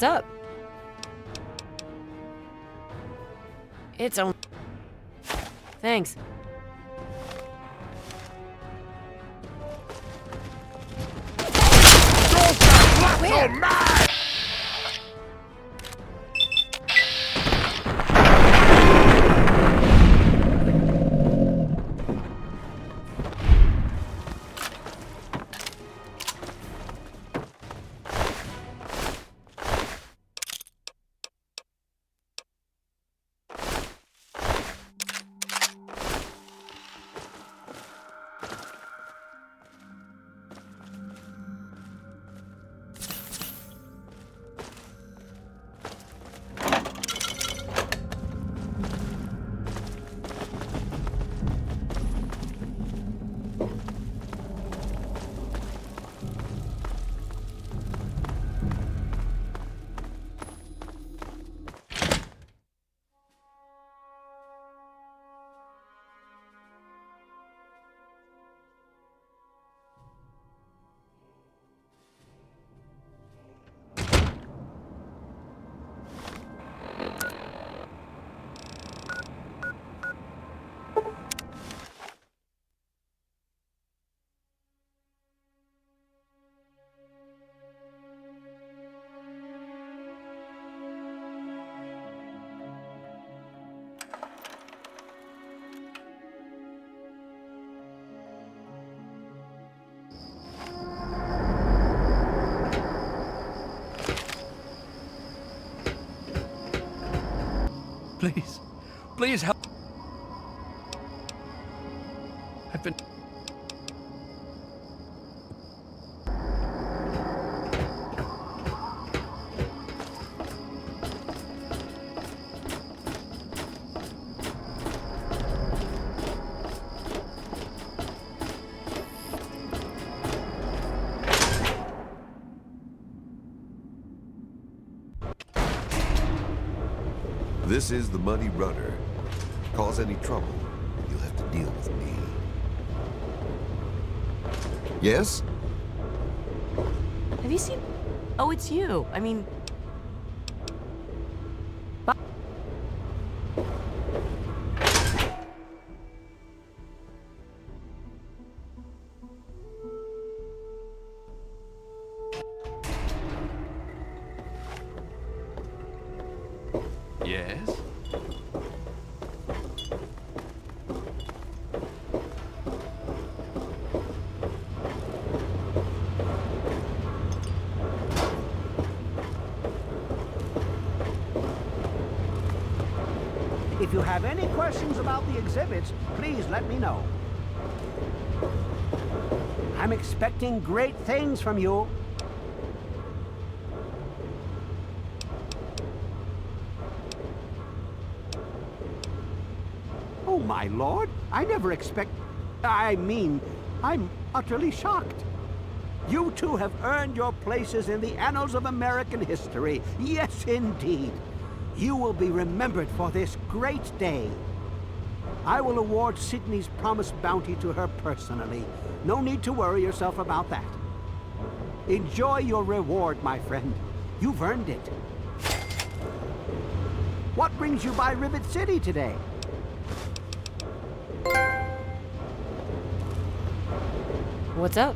What's up? It's on. Thanks. Where? Please. Please help. I've been... This is the Muddy Rudder. Cause any trouble, you'll have to deal with me. Yes? Have you seen... Oh, it's you. I mean... Yes? If you have any questions about the exhibits, please let me know. I'm expecting great things from you. Oh, my lord, I never I'm utterly shocked. You two have earned your places in the annals of American history. Yes, indeed. You will be remembered for this great day. I will award Sydney's promised bounty to her personally. No need to worry yourself about that. Enjoy your reward, my friend. You've earned it. What brings you by Rivet City today? What's up?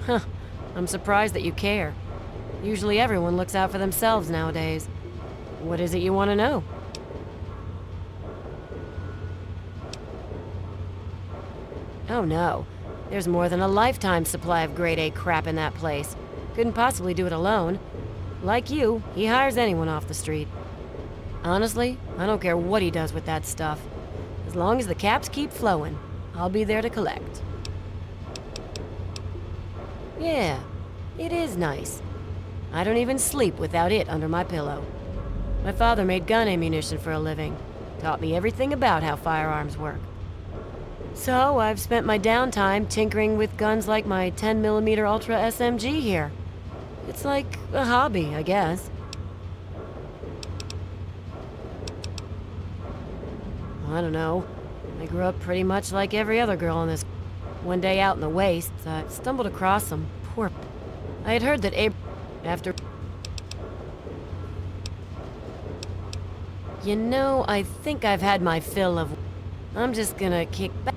Huh. I'm surprised that you care. Usually everyone looks out for themselves nowadays. What is it you want to know? Oh no. There's more than a lifetime supply of grade A crap in that place. Couldn't possibly do it alone. Like you, he hires anyone off the street. Honestly, I don't care what he does with that stuff. As long as the caps keep flowing, I'll be there to collect. Yeah, it is nice. I don't even sleep without it under my pillow. My father made gun ammunition for a living. Taught me everything about how firearms work. So I've spent my downtime tinkering with guns like my 10mm Ultra SMG here. It's like a hobby, I guess. I don't know. I grew up pretty much like every other girl in this. One day out in the wastes, I stumbled across him. Poor... I had heard that after... You know, I think I've had my fill of... I'm just gonna kick back...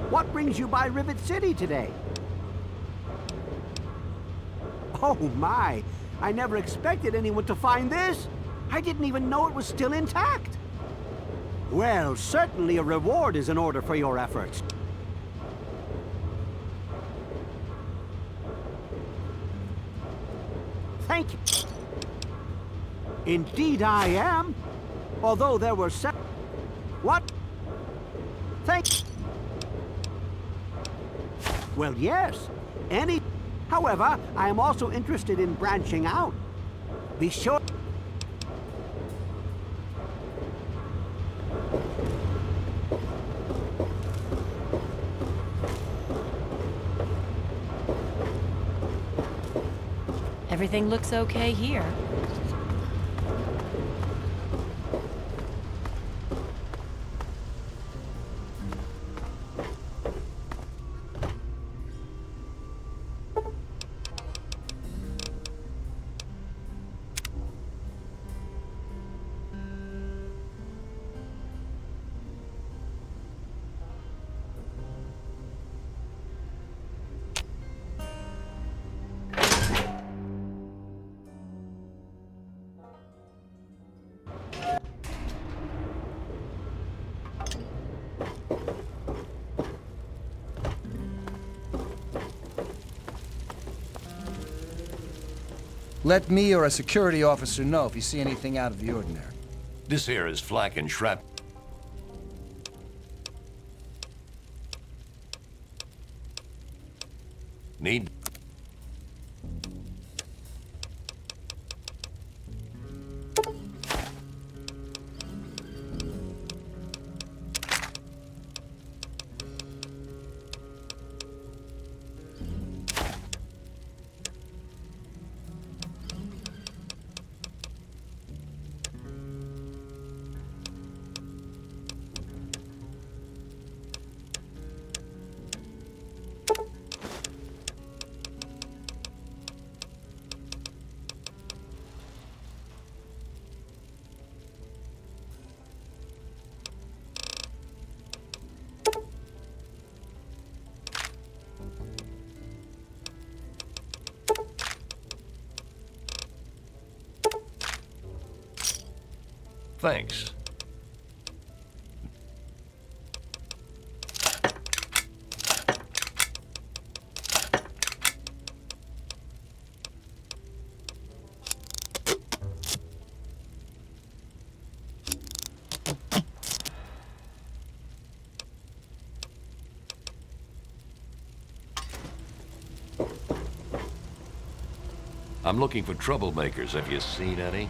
What brings you by Rivet City today? Oh my! I never expected anyone to find this! I didn't even know it was still intact! Well, certainly a reward is in order for your efforts. Thank you. Indeed I am. Although there were What? Thank you. Well, yes. However, I am also interested in branching out. Be sure... Everything looks okay here. Let me or a security officer know if you see anything out of the ordinary. This here is flak and shrapnel. Need... Thanks. I'm looking for troublemakers. Have you seen any?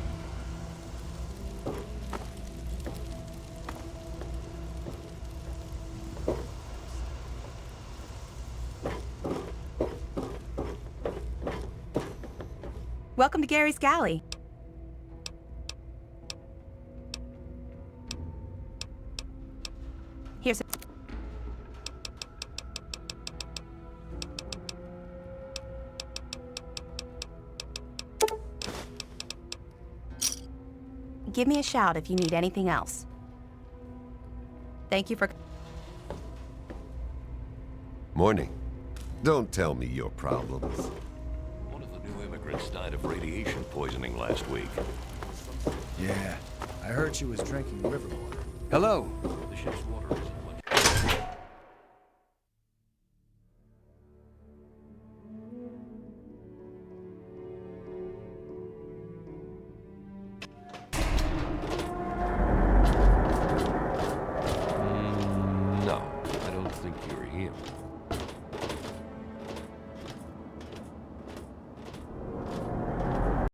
Welcome to Gary's Galley. Here's a... Give me a shout if you need anything else. Thank you for... Morning. Don't tell me your problems. One of the new immigrants died of radiation poisoning last week. Yeah, I heard she was drinking river water. Hello. The ship's water isn't much. No, I don't think you're him.